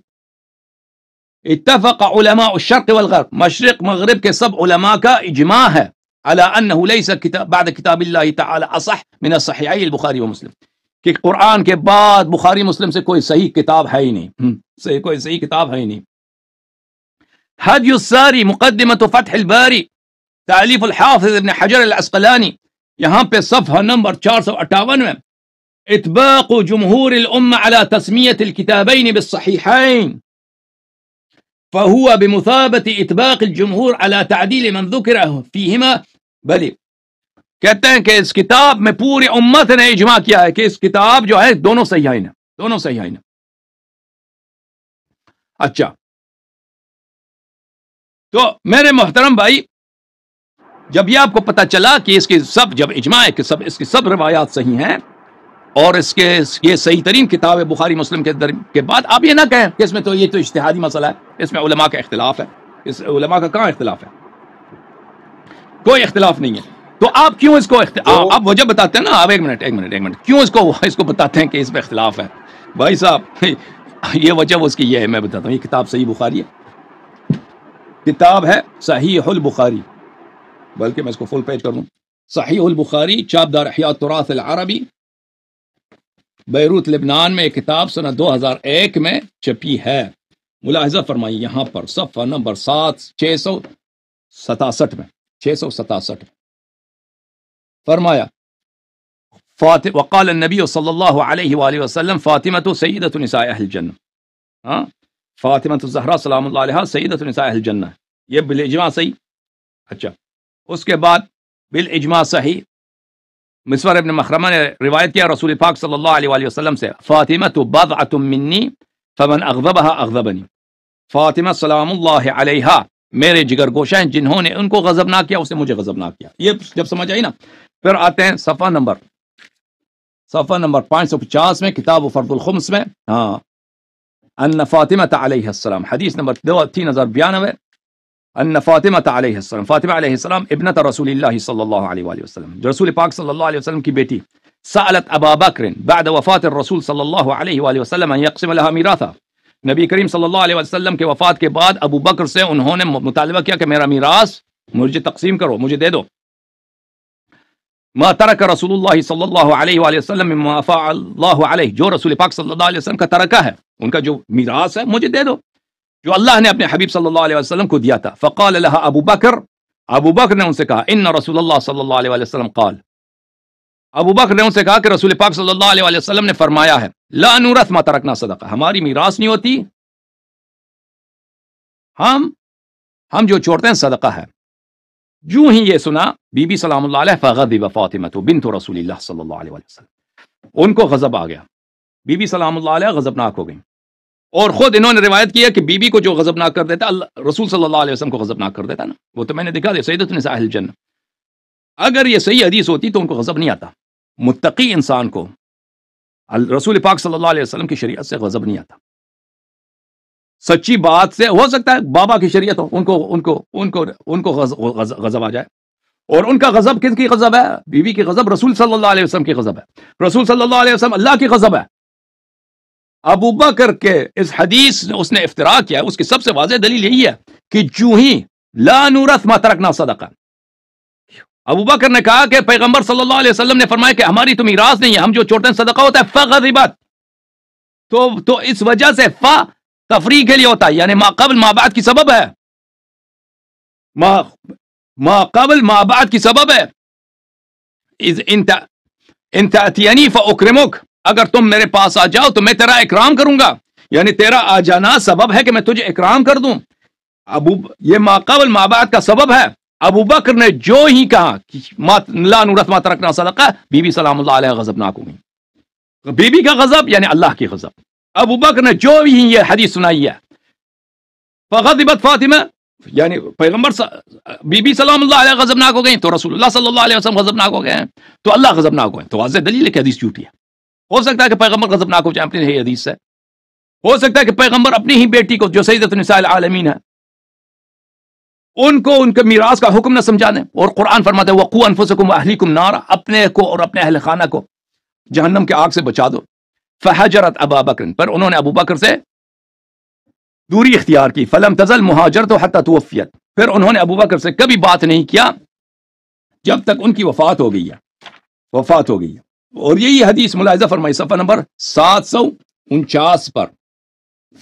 اتفق علماء الشرق والغرب، مشرق مغرب کے سب علماء کا اجماع ہے على انه ليس بعد کتاب اللہ تعالی اصح من الصحیحین البخاری و مسلم، کہ قرآن کے بعد بخاری مسلم سے کوئی صحیح کتاب ہے ہی نہیں، کوئی صحیح کتاب ہے ہی نہیں۔ ہدی الساری مقدمۃ فتح الباری تالیف الحافظ ابن حجر العسقلانی، یہاں پہ صفحہ نمبر 458 میں اطباق جمہور الامہ علی تسمیۃ الکتابین بالصحیحین فهو بمثابۃ اطباق الجمہور علی تعدیل من ذکر فیہما بلی، کہتے ہیں کہ اس کتاب میں پوری امت نے اجماع کیا ہے کہ اس کتاب جو ہے دونوں صحیحین ہیں، دونوں صحیحین ہیں۔ اچھا، تو میرے محترم بھائی، جب یہ آپ کو پتہ چلا کہ اس کی سب، جب اجماع ہے کہ سب اس کی سب روایات صحیح ہیں اور اس کے یہ صحیح ترین کتاب ہے بخاری مسلم کے بعد، آپ یہ نہ کہیں کہ اس میں تو یہ تو اجتہادی مسئلہ ہے، اس میں علماء کا اختلاف ہے۔ اس علماء کا کہاں اختلاف ہے؟ کوئی اختلاف نہیں ہے۔ تو آپ کیوں اس کو آپ وجہ بتاتے ہیں نا، آپ ایک منٹ کیوں اس کو بتاتے ہیں کہ اس میں اختلاف ہے؟ بھائی صاحب یہ وجہ اس کی یہ ہے، میں بتاتا ہوں۔ یہ کتاب صحیح بخاری ہے، کتاب ہے صحیح البخاری، بلکہ میں اس کو فل پیج کر دوں، صحیح البخاری، چاپ دار احیاء التراث العربی، بیروت لبنان میں، کتاب سنہ 2001 میں چھپی ہے۔ ملاحظہ فرمائیے یہاں پر صفحہ نمبر 667 میں 667 فرمایا وقال النبی صلی اللہ علیہ وآلہ وسلم فاطمہ سیدۃ نساء اہل الجنہ، فاطمہ الزہرا سلام اللہ علیہا سیدۃ نساء اہل الجنہ، یہ بالاجماع صحیح۔ اچھا، اس کے بعد بالاجماع صحیح مسور ابن مخرمہ نے روایت کیا رسول پاک صلی اللہ علیہ وآلہ وسلم سے، فاطمہ بضعۃ منی فمن اغضبها اغضبنی، فاطمہ سلام اللہ علیہا میرے جگر گوشہ ہیں، جنہوں نے ان کو غضب نہ کیا اسے مجھے غضب نہ کیا۔ یہ جب سمجھ آئی نا، پھر آتے ہیں صفحہ نمبر 550 میں، کتاب فرض الخمس میں، ان فاطمہ علیہ السلام، حدیث نمبر 3092، ان فاطمہ علیہ السلام، فاطمہ علیہ السلام ابنت رسول اللہ صلی اللہ علیہ وآلہ وسلم، جو رسول پاک صلی اللہ علیہ وسلم کی بیٹی، سألت ابا بکر بعد وفات الرسول صلی اللہ علیہ وآلہ وسلم ان یقسم لها میراثا، نبی کریم صلی اللہ علیہ وسلم کے وفات کے بعد ابو بکر سے انہوں نے مطالبہ کیا کہ میرا میراث مجھے تقسیم کرو، مجھے دے دو۔ ما ترک رسول اللہ صلی اللہ علیہ وآلہ وسلم مما افاء اللہ علیہ، جو رسول پاک صلی اللہ علیہ وسلم کا ترکہ ہے، ان کا جو میراث ہے مجھے دے دو، جو اللہ نے اپنے حبیب صلی اللہ علیہ وسلم کو دیا تھا۔ فقال لها ابو بکر نے ان سے کہا، ان رسول اللہ صلی اللہ علیہ وسلم قال، ابو بکر نے ان سے کہا کہ رسول پاک صلی اللہ علیہ وسلم نے فرمایا ہے، لا نورث ما ترکنا صدقہ، ہماری میراث نہیں ہوتی، ہم جو چھوڑتے ہیں صدقہ ہے۔ جو ہی یہ سنا بی بی سلام اللہ علیہ فغضب فاطمہ بنت رسول اللہ صلی اللہ علیہ وسلم، ان کو غضب آ گیا، بی بی سلام اللہ علیہ غضبناک ہو گئی، اور خود انہوں نے روایت کیا کہ بی بی کو جو غضبناک کر دیتا اللہ رسول صلی اللہ علیہ وسلم کو غضبناک کر دیتا نا، وہ تو میں نے دکھا دیا سیدۃ نساء اہل الجنہ۔ اگر یہ صحیح حدیث ہوتی تو ان کو غضب نہیں آتا، متقی انسان کو رسول پاک صلی اللہ علیہ وسلم کی شریعت سے غضب نہیں آتا۔ سچی بات سے ہو سکتا ہے بابا کی شریعت ہو، ان کو غضب آ جائے، اور ان کا غضب کس کی غضب ہے؟ بیوی کی غضب رسول صلی اللہ علیہ وسلم کی غضب ہے، رسول صلی اللہ علیہ وسلم اللہ کی غضب ہے۔ ابو بکر کے اس حدیث اس نے افتراء کیا، اس کی سب سے واضح دلیل یہی ہے کہ جو ہی لا نورث ما ترکنا صدقہ، ابو بکر نے کہا کہ پیغمبر صلی اللہ علیہ وسلم نے فرمایا کہ ہماری تو میراث نہیں ہے، ہم جو چھوڑتے ہیں صدقہ ہوتا ہے، فغضبت، تو اس وجہ سے فا تفریح کے لیے ہوتا ہے، یعنی ما قبل ما بعد کی سبب ہے، ما قبل ما بعد کی سبب ہے۔ انت اتینی فاکرمک، اگر تم میرے پاس آ جاؤ تو میں تیرا اکرام کروں گا، یعنی تیرا آ جانا سبب ہے کہ میں تجھے اکرام کر دوں۔ یہ ما قبل ما بعد کا سبب ہے۔ ابو بکر نے جو ہی کہا کہ لا نورث ما ترکنا صدقہ، بی بی سلام اللہ علیہ غضبناک ہو گئی۔ بی بی کا غضب یعنی اللہ کی غضب۔ ابو بکر نے جو ہی یہ حدیث سنائی ہے، فغضبت فاطمہ، یعنی پیغمبر بی بی سلام اللہ علیہ غضبناک ہو گئی، تو رسول اللہ صلی اللہ علیہ وسلم غضبناک ہو گئے ہیں، تو اللہ غضبناک ہوئے، تو واضح دلیل ہے کہ حدیث جھوٹی ہے۔ ہو سکتا ہے کہ پیغمبر غضبناک ہو جائے اپنی حدیث سے، ہو سکتا ہے کہ پیغمبر اپنی ہی بیٹی کو جو سیدۃ نساء العالمین ہے ان کو ان کے میراث کا حکم نہ سمجھانے، اور قرآن فرماتا ہے وقوا انفسکم واہلیکم نارا، اپنے کو اور اپنے اہل خانہ کو جہنم کے آگ سے بچا دو۔ فہجرت ابا بکر، پر انہوں نے ابو بکر سے دوری اختیار کی۔ فلم تزل مہاجرت حتی توفیت، پھر انہوں نے ابو بکر سے کبھی بات نہیں کیا جب تک ان کی وفات ہو گئی ہے، وفات ہو گئی ہے۔ اور یہی حدیث ملاحظہ فرمائی صفحہ نمبر 749 پر،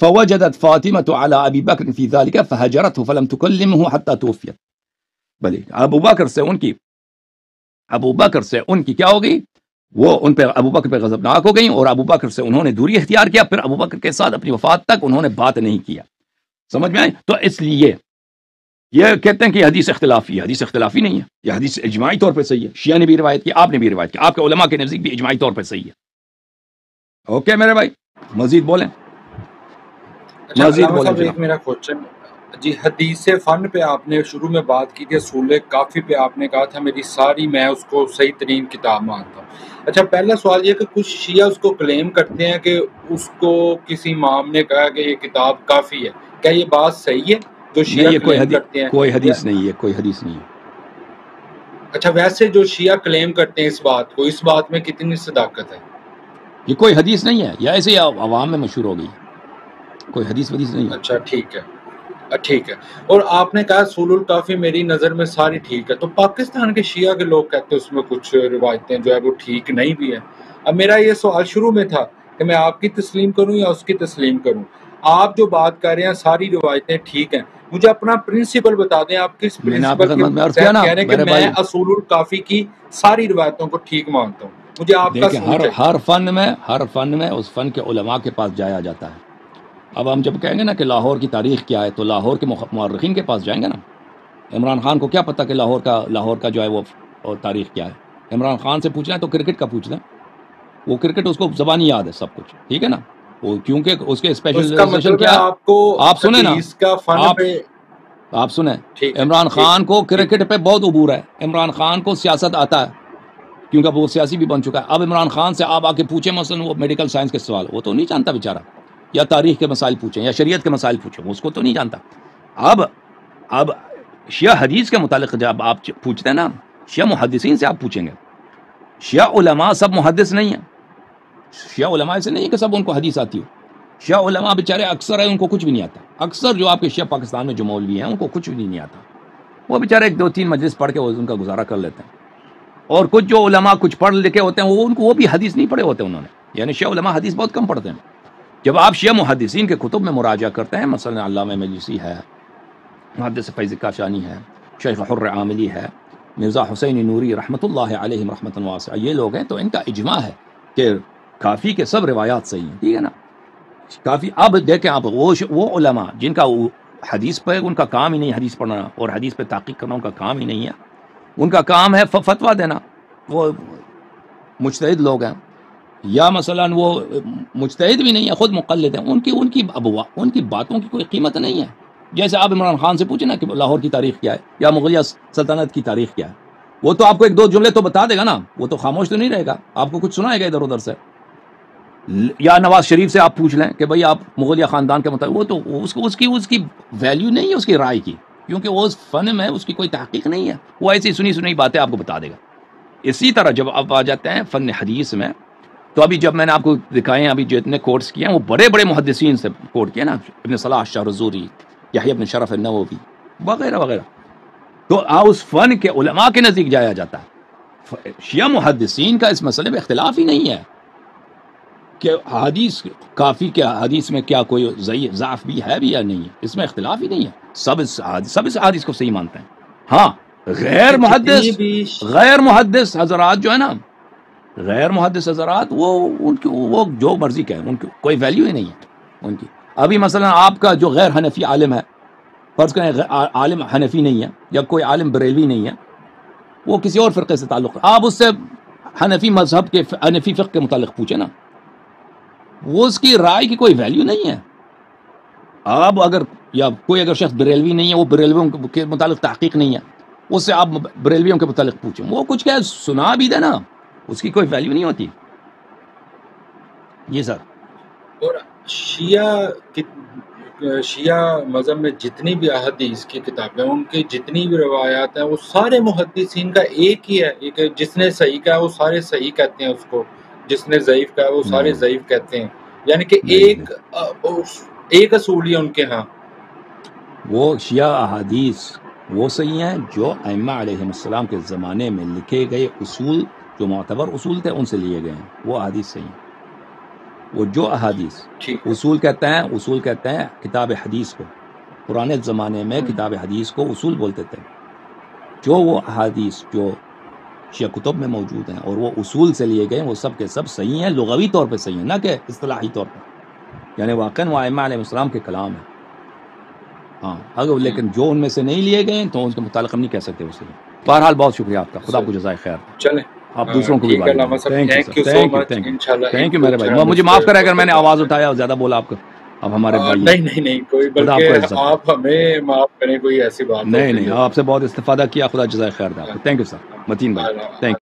فوجدت فاطمة على ابی بکر فی ذلك فهجرته فلم تكلمه حتى توفیت. بھلے ابو بکر سے ان کی کیا ہو گئی، وہ ان پہ ابو بکر پہ غضبناک ہو گئی، اور ابو بکر سے انہوں نے دوری اختیار کیا، پھر ابو بکر کے ساتھ اپنی وفات تک انہوں نے بات نہیں کیا. سمجھ میں آئی؟ تو اس لیے یہ کہتے ہیں کہ یہ حدیث اختلافی ہے. حدیث اختلافی نہیں ہے، یہ حدیث اجماعی طور پہ صحیح ہے. شیعہ نے بھی روایت کی، آپ نے بھی روایت کی، آپ کے علماء کے نزدیک بھی اجماعی طور پہ صحیح ہے. اوکے میرے بھائی، مزید بولیں. مزید بولیں. ایک میرا کوشچن جی، حدیث فن پہ آپ نے شروع میں بات کی تھی، اصول کافی پہ آپ نے کہا تھا میری ساری، میں اس کو صحیح ترین کتاب مانتا ہوں. اچھا، پہلا سوال یہ کہ کچھ شیعہ اس کو کلیم کرتے ہیں کہ اس کو کسی امام نے کہا کہ یہ کتاب کافی ہے، کیا یہ بات صحیح ہے جو شیعہ کلیم کرتے ہیں؟ کوئی حدیث نہیں ہے، کوئی حدیث نہیں ہے. اچھا، ویسے جو شیعہ کلیم کرتے ہیں اس بات کو، اس بات میں کتنی صداقت ہے؟ یہ کوئی حدیث نہیں ہے، یا ایسے ہی عوام میں مشہور ہو گئی، کوئی حدیث نہیں ہے. اچھا ٹھیک ہے، ٹھیک ہے. اور آپ نے کہا اصول الکافی میری نظر میں ساری ٹھیک ہے، تو پاکستان کے شیعہ کے لوگ کہتے ہیں اس میں کچھ روایتیں جو ہے وہ ٹھیک نہیں بھی ہیں. اب میرا یہ سوال شروع میں تھا کہ میں آپ کی تسلیم کروں یا اس کی تسلیم کروں. آپ جو بات کر رہے ہیں ساری روایتیں ٹھیک ہیں، مجھے اپنا پرنسپل بتا دیں، آپ کس پرنسپل کے تحت کہہ رہے ہیں کہ میں اصول الکافی کی ساری روایتوں کو ٹھیک مانتا ہوں؟ مجھے آپ کا ہر فن میں اس فن کے علماء کے پاس جایا جاتا ہے. اب ہم جب کہیں گے نا کہ لاہور کی تاریخ کیا ہے، تو لاہور کے مورخین کے پاس جائیں گے نا. عمران خان کو کیا پتہ کہ لاہور کا جو ہے وہ تاریخ کیا ہے؟ عمران خان سے پوچھنا ہے تو کرکٹ کا پوچھنا، وہ کرکٹ اس کو زبانی یاد ہے سب کچھ، ٹھیک ہے نا. وہ کیونکہ اس کے اسپیشلائزیشن کیا، آپ سنیں نا، آپ سنیں، عمران خان کو کرکٹ پہ بہت عبور ہے. عمران خان کو سیاست آتا ہے کیونکہ وہ سیاسی بھی بن چکا ہے. اب عمران خان سے آپ آ کے پوچھیں مثلا وہ میڈیکل سائنس کے سوال، وہ تو نہیں جانتا بیچارہ، یا تاریخ کے مسائل پوچھیں یا شریعت کے مسائل پوچھیں، اس کو تو نہیں جانتا. اب شیعہ حدیث کے متعلق جب آپ پوچھتے ہیں نا، شیعہ محدثین سے آپ پوچھیں گے. شیعہ علماء سب محدث نہیں ہیں، شیعہ علماء سے نہیں کہ سب ان کو حدیث آتی ہو. شیعہ علماء بیچارے اکثر ہیں ان کو کچھ بھی نہیں آتا. اکثر جو آپ کے شیعہ پاکستان میں جو مولوی ہیں ان کو کچھ بھی نہیں آتا، وہ بیچارے 2-3 مجلس پڑھ کے ان کا گزارا کر لیتے ہیں. اور کچھ جو علماء کچھ پڑھ لکھے ہوتے ہیں وہ بھی حدیث نہیں پڑھے ہوتے انہوں نے، یعنی شیعہ علماء حدیث بہت کم پڑھتے ہیں. جب آپ شیعہ محدثین کے کتب میں مراجعہ کرتے ہیں، مثلا علامہ مجلسی ہے، محدث فیض کاشانی ہے، شیخ حر عاملی ہے، مرزا حسین نوری رحمۃ اللہ علیہ رحمۃ واسعہ، یہ لوگ ہیں، تو ان کا اجماع ہے کہ کافی کے سب روایات صحیح ہیں، ٹھیک ہے نا. کافی اب دیکھیں آپ وہ علماء جن کا حدیث پہ ان کا کام ہی نہیں حدیث پڑھنا اور حدیث پہ تحقیق کرنا ان کا کام ہی نہیں ہے، ان کا کام ہے فتویٰ دینا. وہ مجتہد لوگ ہیں، یا مثلا وہ مجتہد بھی نہیں ہے، خود مقلد ہیں، ان کی باتوں کی کوئی قیمت نہیں ہے. جیسے آپ عمران خان سے پوچھیں نا کہ لاہور کی تاریخ کیا ہے یا مغلیہ سلطنت کی تاریخ کیا ہے، وہ تو آپ کو 1-2 جملے تو بتا دے گا نا، وہ تو خاموش تو نہیں رہے گا، آپ کو کچھ سنائے گا ادھر ادھر سے. یا نواز شریف سے آپ پوچھ لیں کہ بھئی آپ مغلیہ خاندان کے مطابق، وہ تو اس کی ویلیو نہیں ہے اس کی رائے کی، کیونکہ وہ اس فن میں اس کی کوئی تحقیق نہیں ہے، وہ ایسی سنی باتیں آپ کو بتا دے گا. اسی طرح جب آپ آ جاتے ہیں فن حدیث میں، تو ابھی جب میں نے آپ کو دکھائے ہیں ابھی جتنے کوٹس کیے ہیں وہ بڑے بڑے محدثین سے کوٹ کیے نا، ابن صلاح الشارزوری، یحییٰ ابن شرف النووی وغیرہ وغیرہ. تو اس فن کے علماء کے نزدیک جایا جاتا ہے. شیعہ محدثین کا اس مسئلے میں اختلاف ہی نہیں ہے کہ حدیث کافی کے حدیث میں کیا کوئی ضعف بھی ہے بھی یا نہیں ہے، اس میں اختلاف ہی نہیں ہے، سب اس حدیث کو صحیح مانتے ہیں. ہاں غیر محدث حضرات جو ہے نا، غیر محدث حضرات وہ جو مرضی کہیں، ان کی کوئی ویلیو ہی نہیں ہے ان کی. ابھی مثلا آپ کا جو غیر حنفی عالم ہے، فرض کریں عالم حنفی نہیں ہے یا کوئی عالم بریلوی نہیں ہے، وہ کسی اور فرقے سے تعلق، آپ اس سے حنفی مذہب کے حنفی فقہ کے متعلق پوچھیں نا، وہ اس کی رائے کی کوئی ویلیو نہیں ہے. آپ اگر شخص بریلوی نہیں ہے، وہ بریلویوں کے متعلق تحقیق نہیں ہے، اس سے آپ بریلویوں کے متعلق پوچھیں، وہ کچھ کیا سنا بھی دے نا، اس کی کوئی ویلیو نہیں ہوتی. جی سر. اور شیعہ مذہب میں جتنی بھی احادیث کی کتابیں، ان کی جتنی بھی روایات ہیں، وہ سارے محدثین کا ایک ہی ہے، جس نے صحیح کہا وہ سارے صحیح کہتے ہیں اس کو، جس نے ضعیف کہا وہ سارے ضعیف کہتے ہیں، یعنی کہ ایک اصول ہی ان کے ہاں. وہ شیعہ احادیث وہ صحیح ہیں جو ائمہ علیہ السلام کے زمانے میں لکھے گئے اصول جو معتبر اصول تھے ان سے لیے گئے ہیں، وہ احادیث صحیح ہیں۔ وہ جو احادیث ٹھیک اصول کہتے ہیں کتاب حدیث کو، پرانے زمانے میں کتاب حدیث کو اصول بولتے تھے۔ جو وہ احادیث جو شیعہ کتب میں موجود ہیں اور وہ اصول سے لیے گئے، وہ سب کے سب صحیح ہیں، لغوی طور پہ صحیح ہیں، نہ کہ اصطلاحی طور پر، یعنی واقعاً وہ ائمہ علیہ السلام کے کلام ہے۔ ہاں اگر لیکن جو ان میں سے نہیں لیے گئے تو ان کے متعلق ہم نہیں کہہ سکتے وہ صحیح۔ بہرحال بہت شکریہ آپ کا، خدا آپ کو جزائے خیر۔ چلیں آپ دوسروں کو بھی ٹھیک ہے علامہ صاحب، تھینک یو سو مچ، انشاءاللہ تھینک یو میرے بھائی، مجھے معاف کریں اگر میں نے آواز اٹھایا اور زیادہ بولا آپ کو، اب ہمارے بھائی نہیں کوئی، بلکہ آپ ہمیں معاف کریں، کوئی ایسی بات نہیں آپ سے بہت استفادہ کیا، خدا جزائے خیر دے آپ کو۔ تھینک یو سر متین بھائی، تھینک یو۔